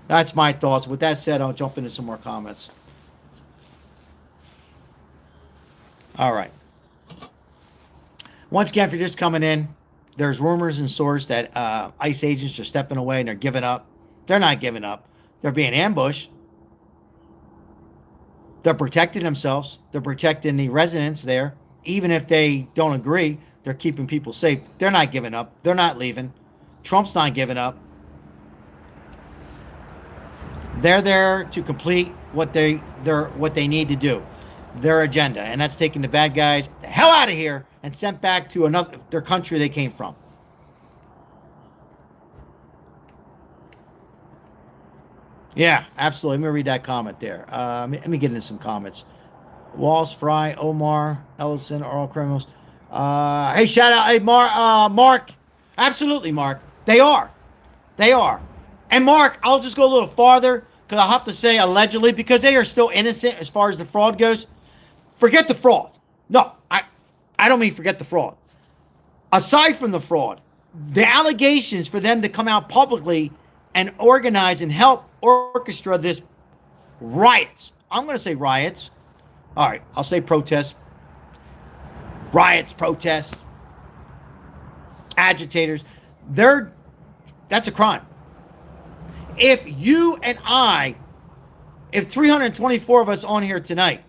That's my thoughts. With that said, I'll jump into some more comments. All right. Once again, if you're just coming in, there's rumors and source that ICE agents are stepping away and they're giving up. They're not giving up. They're being ambushed. They're protecting themselves. They're protecting the residents there. Even if they don't agree, they're keeping people safe. They're not giving up. They're not leaving. Trump's not giving up. They're there to complete what they need to do, their agenda, and that's taking the bad guys the hell out of here and sent back to their country they came from. Yeah, absolutely. Let me read that comment there. Let me get into some comments. Walls, Fry, Omar, Ellison are all criminals. Hey, shout out, hey, Mark. Absolutely, Mark. They are. And Mark, I'll just go a little farther because I'll have to say allegedly because they are still innocent as far as the fraud goes. Forget the fraud. No, I don't mean forget the fraud. Aside from the fraud, the allegations for them to come out publicly and organize and help orchestra this riots. I'm going to say riots. All right, I'll say protests. Riots, protests, agitators. That's a crime. If you and if 324 of us on here tonight,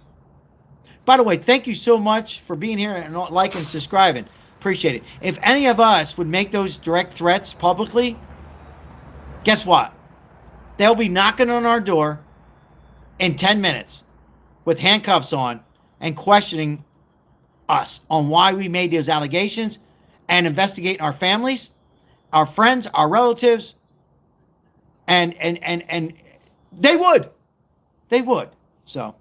by the way, thank you so much for being here and liking and subscribing. Appreciate it. If any of us would make those direct threats publicly, guess what? They'll be knocking on our door in 10 minutes with handcuffs on and questioning us on why we made those allegations and investigating our families, our friends, our relatives, and they would. So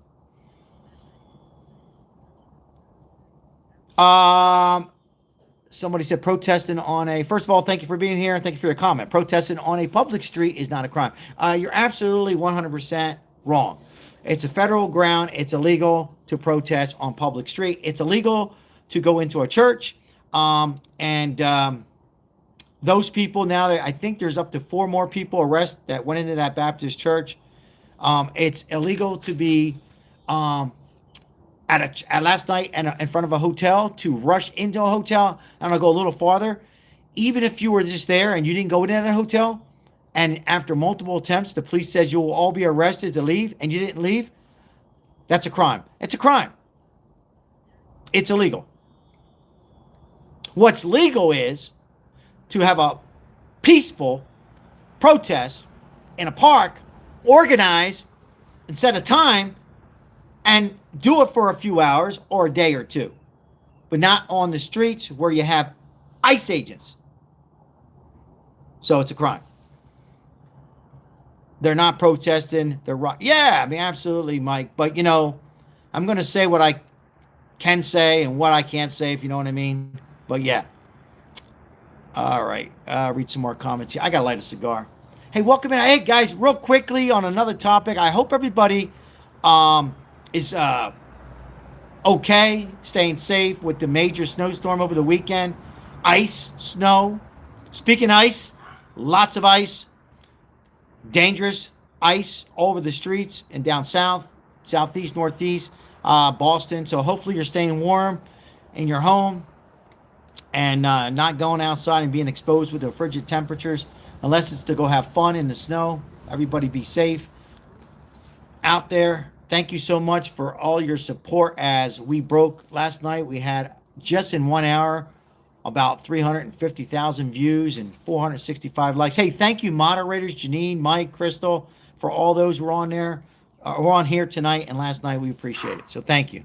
somebody said protesting on a, first of all, thank you for being here and thank you for your comment. Protesting on a public street is not a crime. You're absolutely 100% wrong. It's a federal ground. It's illegal to protest on public street. It's illegal to go into a church. Those people now, I think there's up to 4 more people arrested that went into that Baptist church. It's illegal to be at last night in front of a hotel, to rush into a hotel. And I'll go a little farther. Even if you were just there and you didn't go into that hotel, and after multiple attempts, the police says you will all be arrested to leave, and you didn't leave, that's a crime. It's a crime. It's illegal. What's legal is to have a peaceful protest in a park, organize and set a time, and do it for a few hours or a day or two, but not on the streets where you have ICE agents. So it's a crime. They're not protesting. They're right. Yeah, I mean, absolutely, Mike. But, you know, I'm going to say what I can say and what I can't say, if you know what I mean. But, yeah. All right. Read some more comments here. I got to light a cigar. Hey, welcome in. Hey, guys, real quickly on another topic. I hope everybody is okay, staying safe with the major snowstorm over the weekend. Ice, snow. Speaking of ice, lots of ice. Dangerous ice all over the streets and down south, southeast, northeast, Boston. So hopefully you're staying warm in your home and not going outside and being exposed with the frigid temperatures, unless it's to go have fun in the snow. Everybody be safe out there. Thank you so much for all your support as we broke last night. We had just in 1 hour about 350,000 views and 465 likes. Hey, thank you, moderators, Janine, Mike, Crystal, for all those who are on there, who are on here tonight and last night. We appreciate it. So thank you.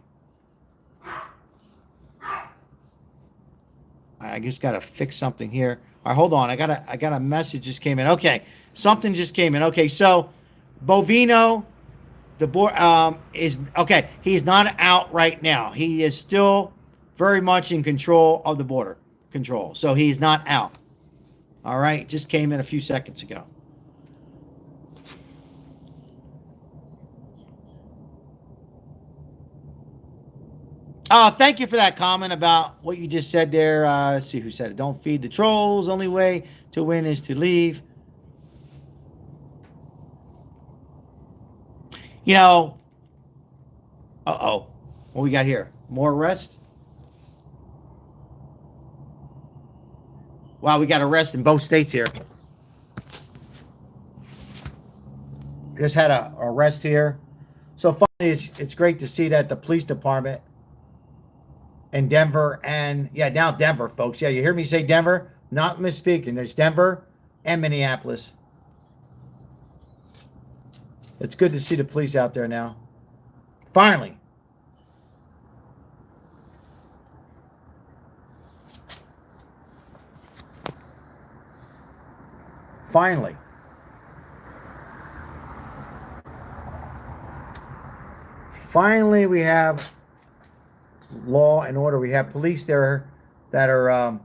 I just got to fix something here. All right, hold on. I got a message just came in. Okay, something just came in. Okay, so Bovino, the board is okay. He's not out right now. He is still very much in control of the border control. So he's not out. All right. Just came in a few seconds ago. Thank you for that comment about what you just said there. Let's see who said it. Don't feed the trolls. Only way to win is to leave. You know, what we got here? More arrests? Wow, we got arrests in both states here. Just had a arrest here. So finally, it's great to see that the police department in Denver and, yeah, now Denver, folks. Yeah, you hear me say Denver? Not misspeaking. There's Denver and Minneapolis. It's good to see the police out there now. Finally. Finally. Finally, we have law and order. We have police there that are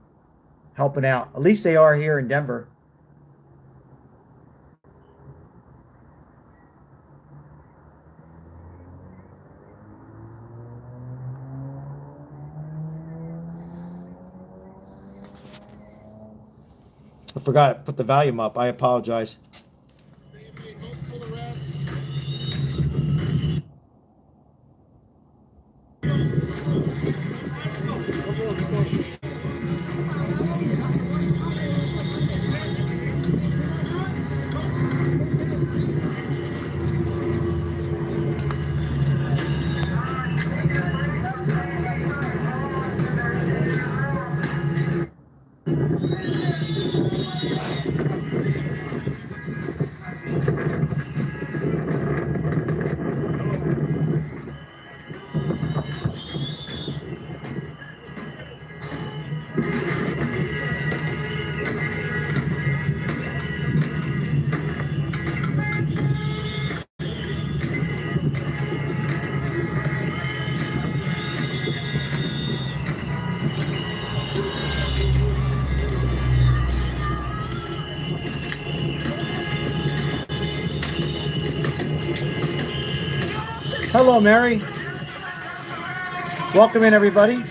helping out. At least they are here in Denver. I forgot to put the volume up. I apologize. Hello, Mary. Welcome in, everybody.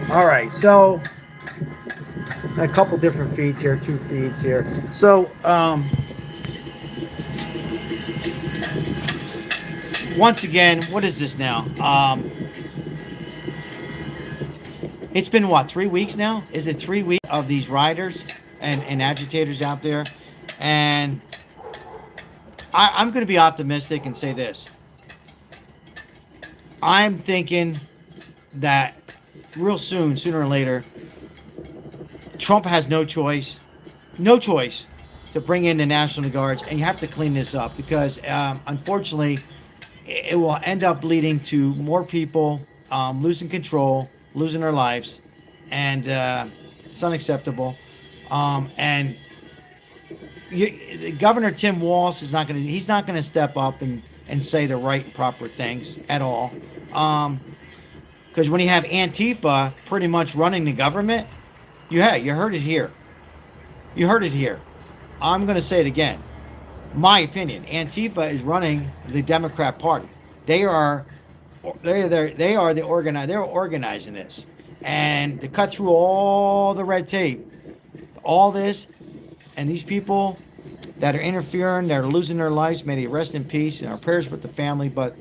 All right, so a couple different feeds here, 2 feeds here. So, once again, what is this now? It's been what, 3 weeks now? Is it 3 weeks of these rioters and agitators out there? And I'm going to be optimistic and say this. I'm thinking that real soon, sooner or later, Trump has no choice to bring in the National Guards, and you have to clean this up because, unfortunately, it will end up leading to more people losing control, losing their lives, and it's unacceptable. And Governor Tim Walz is not going to. He's not going to step up and say the right and proper things at all. Because when you have Antifa pretty much running the government, you heard it here. You heard it here. I'm going to say it again. My opinion: Antifa is running the Democrat Party. They're organizing this, and to cut through all the red tape, all this, and these people that are interfering, that are losing their lives, may they rest in peace, and our prayers with the family. But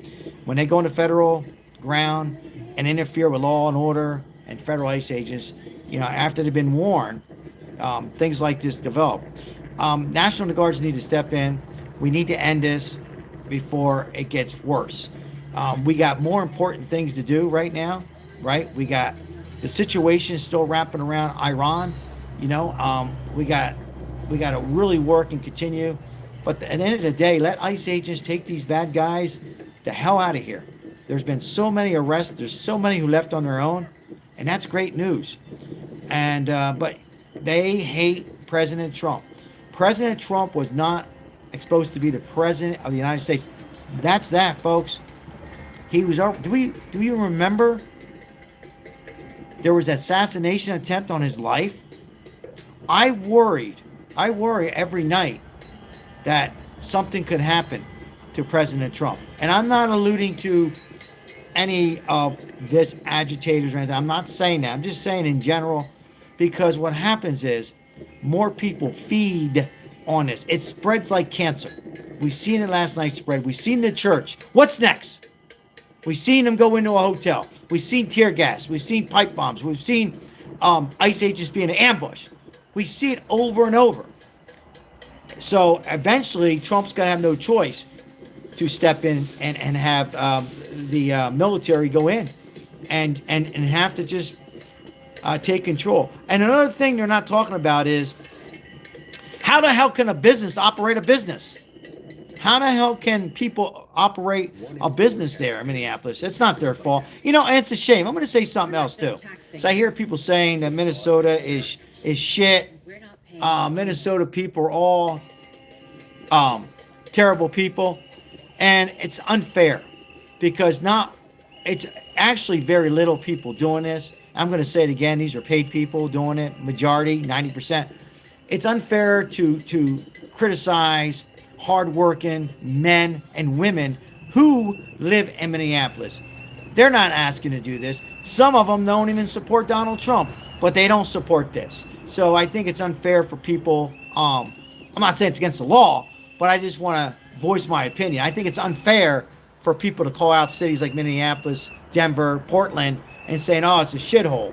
when they go into federal ground and interfere with law and order and federal ICE agents, after they've been warned, things like this develop. National Guards need to step in. We need to end this before it gets worse. We got more important things to do right now, right? We got the situation still wrapping around Iran. We got to really work and continue. But at the end of the day, let ICE agents take these bad guys the hell out of here. There's been so many arrests. There's so many who left on their own, and that's great news. And but they hate President Trump. President Trump was not supposed to be the president of the United States. That's that, folks. He was. Do you remember? There was an assassination attempt on his life. I worry every night that something could happen to President Trump. And I'm not alluding to any of this agitators or anything. I'm not saying that. I'm just saying in general, because what happens is more people feed on this. It spreads like cancer. We've seen it last night spread. We've seen the church. What's next? We've seen them go into a hotel. We've seen tear gas. We've seen pipe bombs. We've seen ICE agents being ambushed. We see it over and over. So eventually, Trump's going to have no choice to step in and have the military go in and have to just take control. And another thing they're not talking about is, how the hell can a business operate a business? How the hell can people operate a business there in Minneapolis? It's not their fault. And it's a shame. I'm going to say something else, too. So I hear people saying that Minnesota is shit. Minnesota people are all terrible people. And it's unfair because it's actually very little people doing this. I'm going to say it again. These are paid people doing it. Majority, 90%. It's unfair to criticize hardworking men and women who live in Minneapolis. They're not asking to do this. Some of them don't even support Donald Trump, but they don't support this. So I think it's unfair for people. I'm not saying it's against the law, but I just want to voice my opinion. I think it's unfair for people to call out cities like Minneapolis, Denver, Portland, and saying, oh, it's a shithole.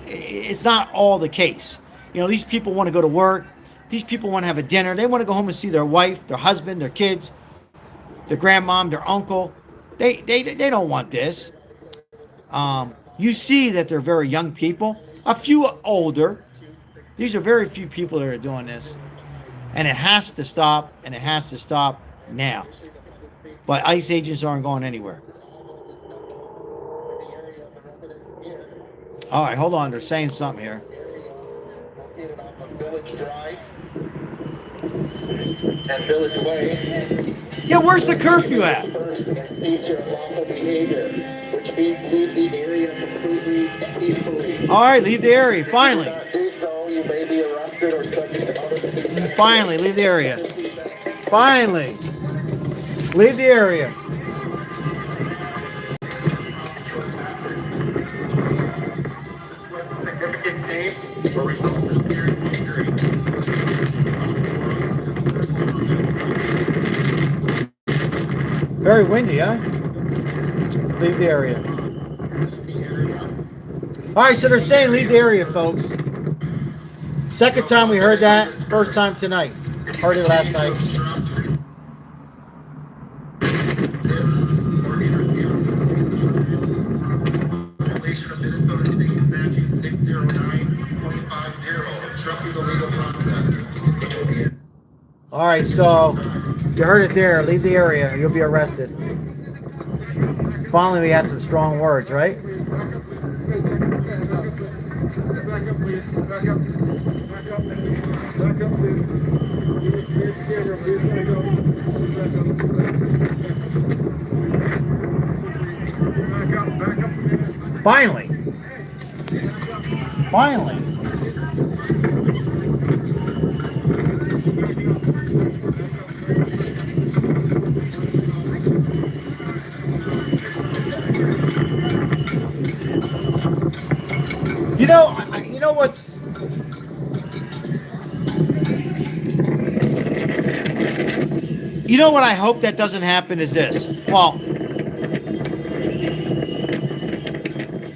It's not all the case. These people want to go to work. These people want to have a dinner. They want to go home and see their wife, their husband, their kids, their grandmom, their uncle. They don't want this. You see that they're very young people. A few older. These are very few people that are doing this. And it has to stop, and it has to stop now. But ICE agents aren't going anywhere. All right, hold on. They're saying something here. And Village Way. Yeah, where's the curfew at? All right, leave the area. Finally. Finally, leave the area. Finally. Leave the area. Very windy, huh? Leave the area. All right, so they're saying leave the area, folks. Second time we heard that. First time tonight. Heard it last night. All right, so you heard it there. Leave the area. You'll be arrested. Finally, we had some strong words, right? Back up, please. Back up. Back up. Back up, please. Back up. Back up. Finally. Finally. You know what's... You know what I hope that doesn't happen is this. Well,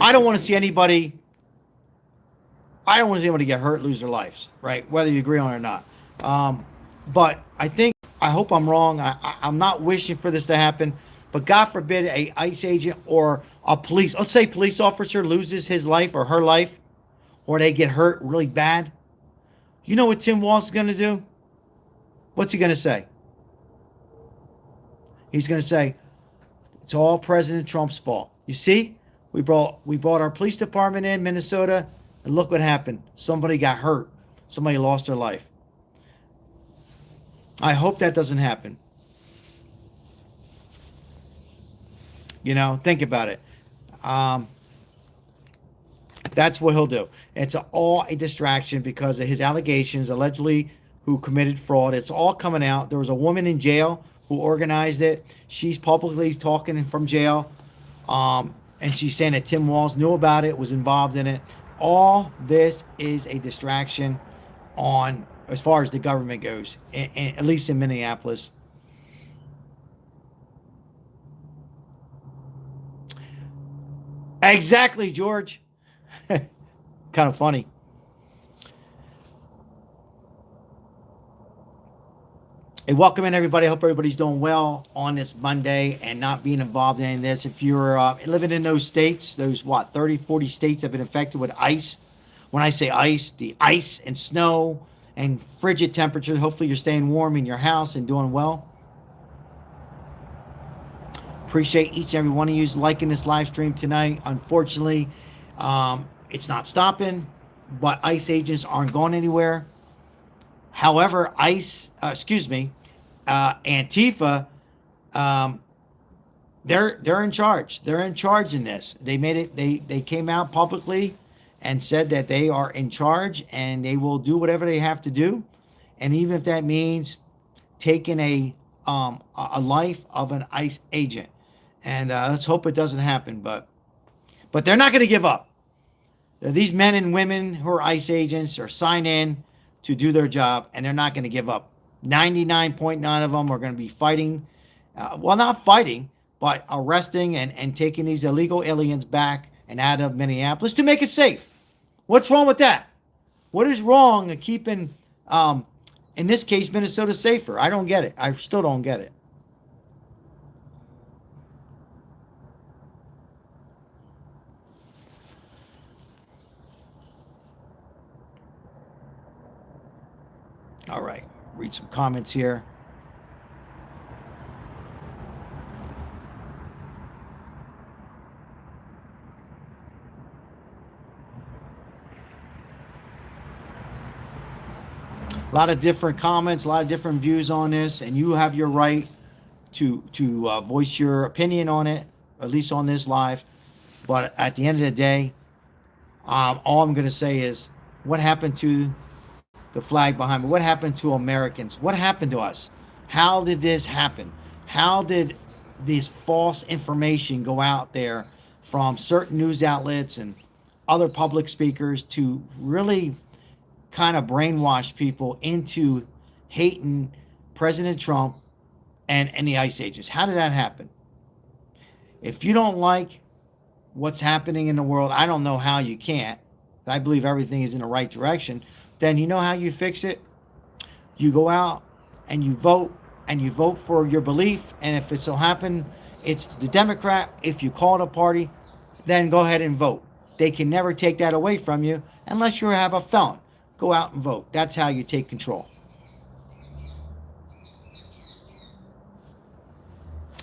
I don't want to see anybody... I don't want to see anybody get hurt, lose their lives, right? Whether you agree on it or not. But I hope I'm wrong. I'm not wishing for this to happen. But God forbid a ICE agent or a let's say police officer loses his life or her life, or they get hurt really bad. You know what Tim Walz is going to do? What's he going to say? He's going to say, it's all President Trump's fault. You see, we brought our police department in Minnesota, and look what happened. Somebody got hurt. Somebody lost their life. I hope that doesn't happen. You know, think about it. That's what he'll do. It's all a distraction because of his allegations, allegedly who committed fraud. It's all coming out. There was a woman in jail who organized it. She's publicly talking from jail. And she's saying that Tim Walz knew about it, was involved in it. All this is a distraction on, as far as the government goes, at least in Minneapolis. Exactly, George. Kind of funny. Hey, welcome in, everybody. I hope everybody's doing well on this Monday and not being involved in any of this. If you're living in those states, those, 30, 40 states have been affected with ice. When I say ice, the ice and snow and frigid temperatures. Hopefully you're staying warm in your house and doing well. Appreciate each and every one of you liking this live stream tonight. Unfortunately, it's not stopping, but ICE agents aren't going anywhere. However, Antifa, they're in charge. They're in charge in this. They made it. They came out publicly and said that they are in charge and they will do whatever they have to do, and even if that means taking a life of an ICE agent. And let's hope it doesn't happen. But they're not going to give up. These men and women who are ICE agents are signed in to do their job, and they're not going to give up. 99.9 of them are going to be fighting. Well, not fighting, but arresting and taking these illegal aliens back and out of Minneapolis to make it safe. What's wrong with that? What is wrong in keeping, in this case, Minnesota safer? I don't get it. I still don't get it. All right, read some comments here. A lot of different comments, a lot of different views on this, and you have your right to voice your opinion on it, at least on this live. But at the end of the day, all I'm going to say is, what happened to the flag behind me? What happened to Americans? What happened to us? How did this happen? How did this false information go out there from certain news outlets and other public speakers to really kind of brainwash people into hating President Trump and the ICE agents. How did that happen? If you don't like what's happening in the world, I don't know how you can't. I believe everything is in the right direction. Then you know how you fix it? You go out and you vote for your belief. And if it so happen it's the Democrat, if you call it a party, then go ahead and vote. They can never take that away from you unless you have a felon. Go out and vote. That's how you take control.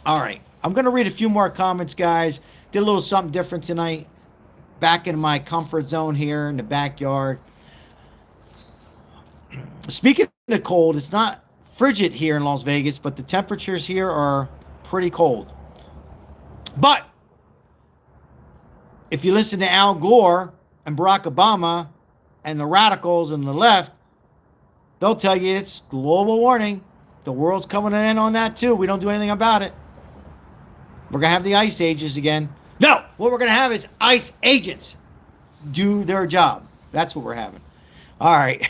All right. I'm going to read a few more comments, guys. Did a little something different tonight. Back in my comfort zone here in the backyard. Speaking of the cold, it's not frigid here in Las Vegas, but the temperatures here are pretty cold. But if you listen to Al Gore and Barack Obama and the radicals and the left, they'll tell you it's global warming. The world's coming in on that too. We don't do anything about it. We're going to have the ICE agents again. No, what we're going to have is ICE agents do their job. That's what we're having. All right.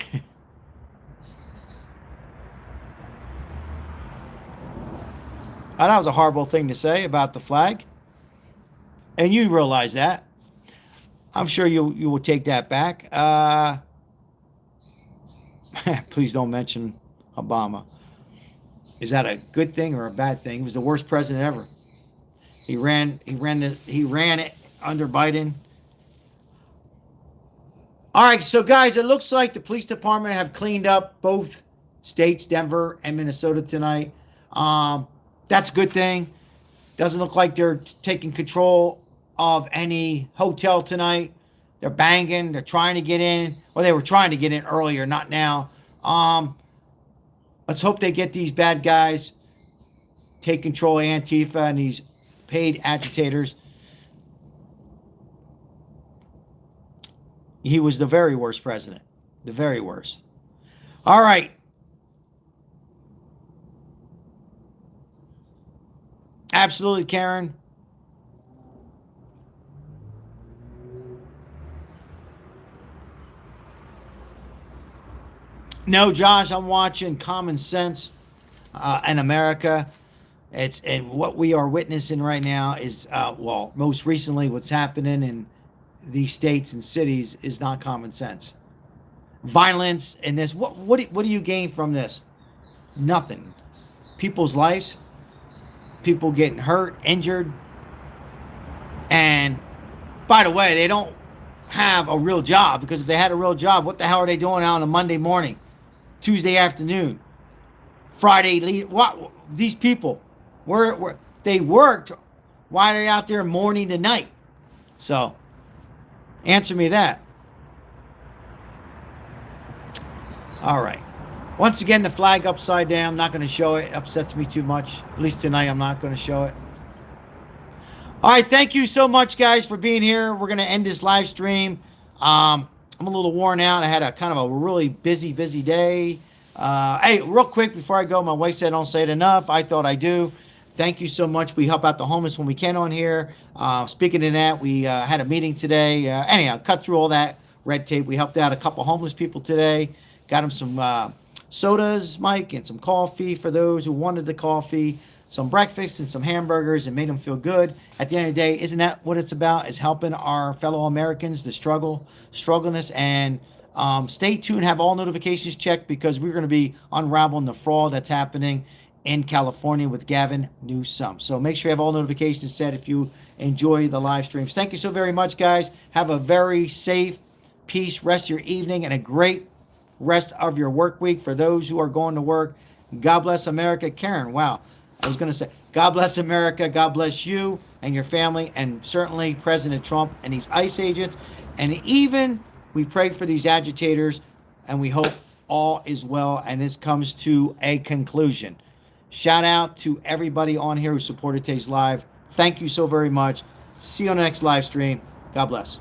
That was a horrible thing to say about the flag. And you realize that. I'm sure you will take that back. Please don't mention Obama. Is that a good thing or a bad thing? He was the worst president ever. He ran it under Biden. All right, so guys, it looks like the police department have cleaned up both states, Denver and Minnesota tonight. That's a good thing. Doesn't look like they're taking control of any hotel tonight. They're banging. They're trying to get in. Well, they were trying to get in earlier, not now. Let's hope they get these bad guys, take control of Antifa and these paid agitators. He was the very worst president. The very worst. All right. Absolutely, Karen. No, Josh, I'm watching Common Sense in America. And what we are witnessing right now is, well, most recently what's happening in these states and cities is not common sense. Violence and this. What do you gain from this? Nothing. People's lives. People getting hurt, injured. And by the way, they don't have a real job, because if they had a real job, what the hell are they doing out on a Monday morning, Tuesday afternoon, Friday? What these people? Where they worked? Why are they out there morning to night? So, answer me that. All right. Once again, the flag upside down. I'm not going to show it. It upsets me too much. At least tonight, I'm not going to show it. All right. Thank you so much, guys, for being here. We're going to end this live stream. I'm a little worn out. I had a kind of a really busy day. Hey, real quick before I go, my wife said I don't say it enough. I thought I do. Thank you so much. We help out the homeless when we can on here. Speaking of that, we had a meeting today. Anyhow, cut through all that red tape. We helped out a couple homeless people today. Got them some sodas, Mike, and some coffee for those who wanted the coffee, some breakfast and some hamburgers, and made them feel good. At the end of the day, isn't that what it's about? Is helping our fellow Americans, the struggleness, and stay tuned. Have all notifications checked, because we're going to be unraveling the fraud that's happening in California with Gavin Newsom. So make sure you have all notifications set if you enjoy the live streams. Thank you so very much, guys. Have a very safe, peace, rest of your evening, and a great rest of your work week. For those who are going to work, God bless America. Karen, wow. I was going to say, God bless America. God bless you and your family, and certainly President Trump and these ICE agents. And even we prayed for these agitators, and we hope all is well and this comes to a conclusion. Shout out to everybody on here who supported today's live. Thank you so very much. See you on the next live stream. God bless.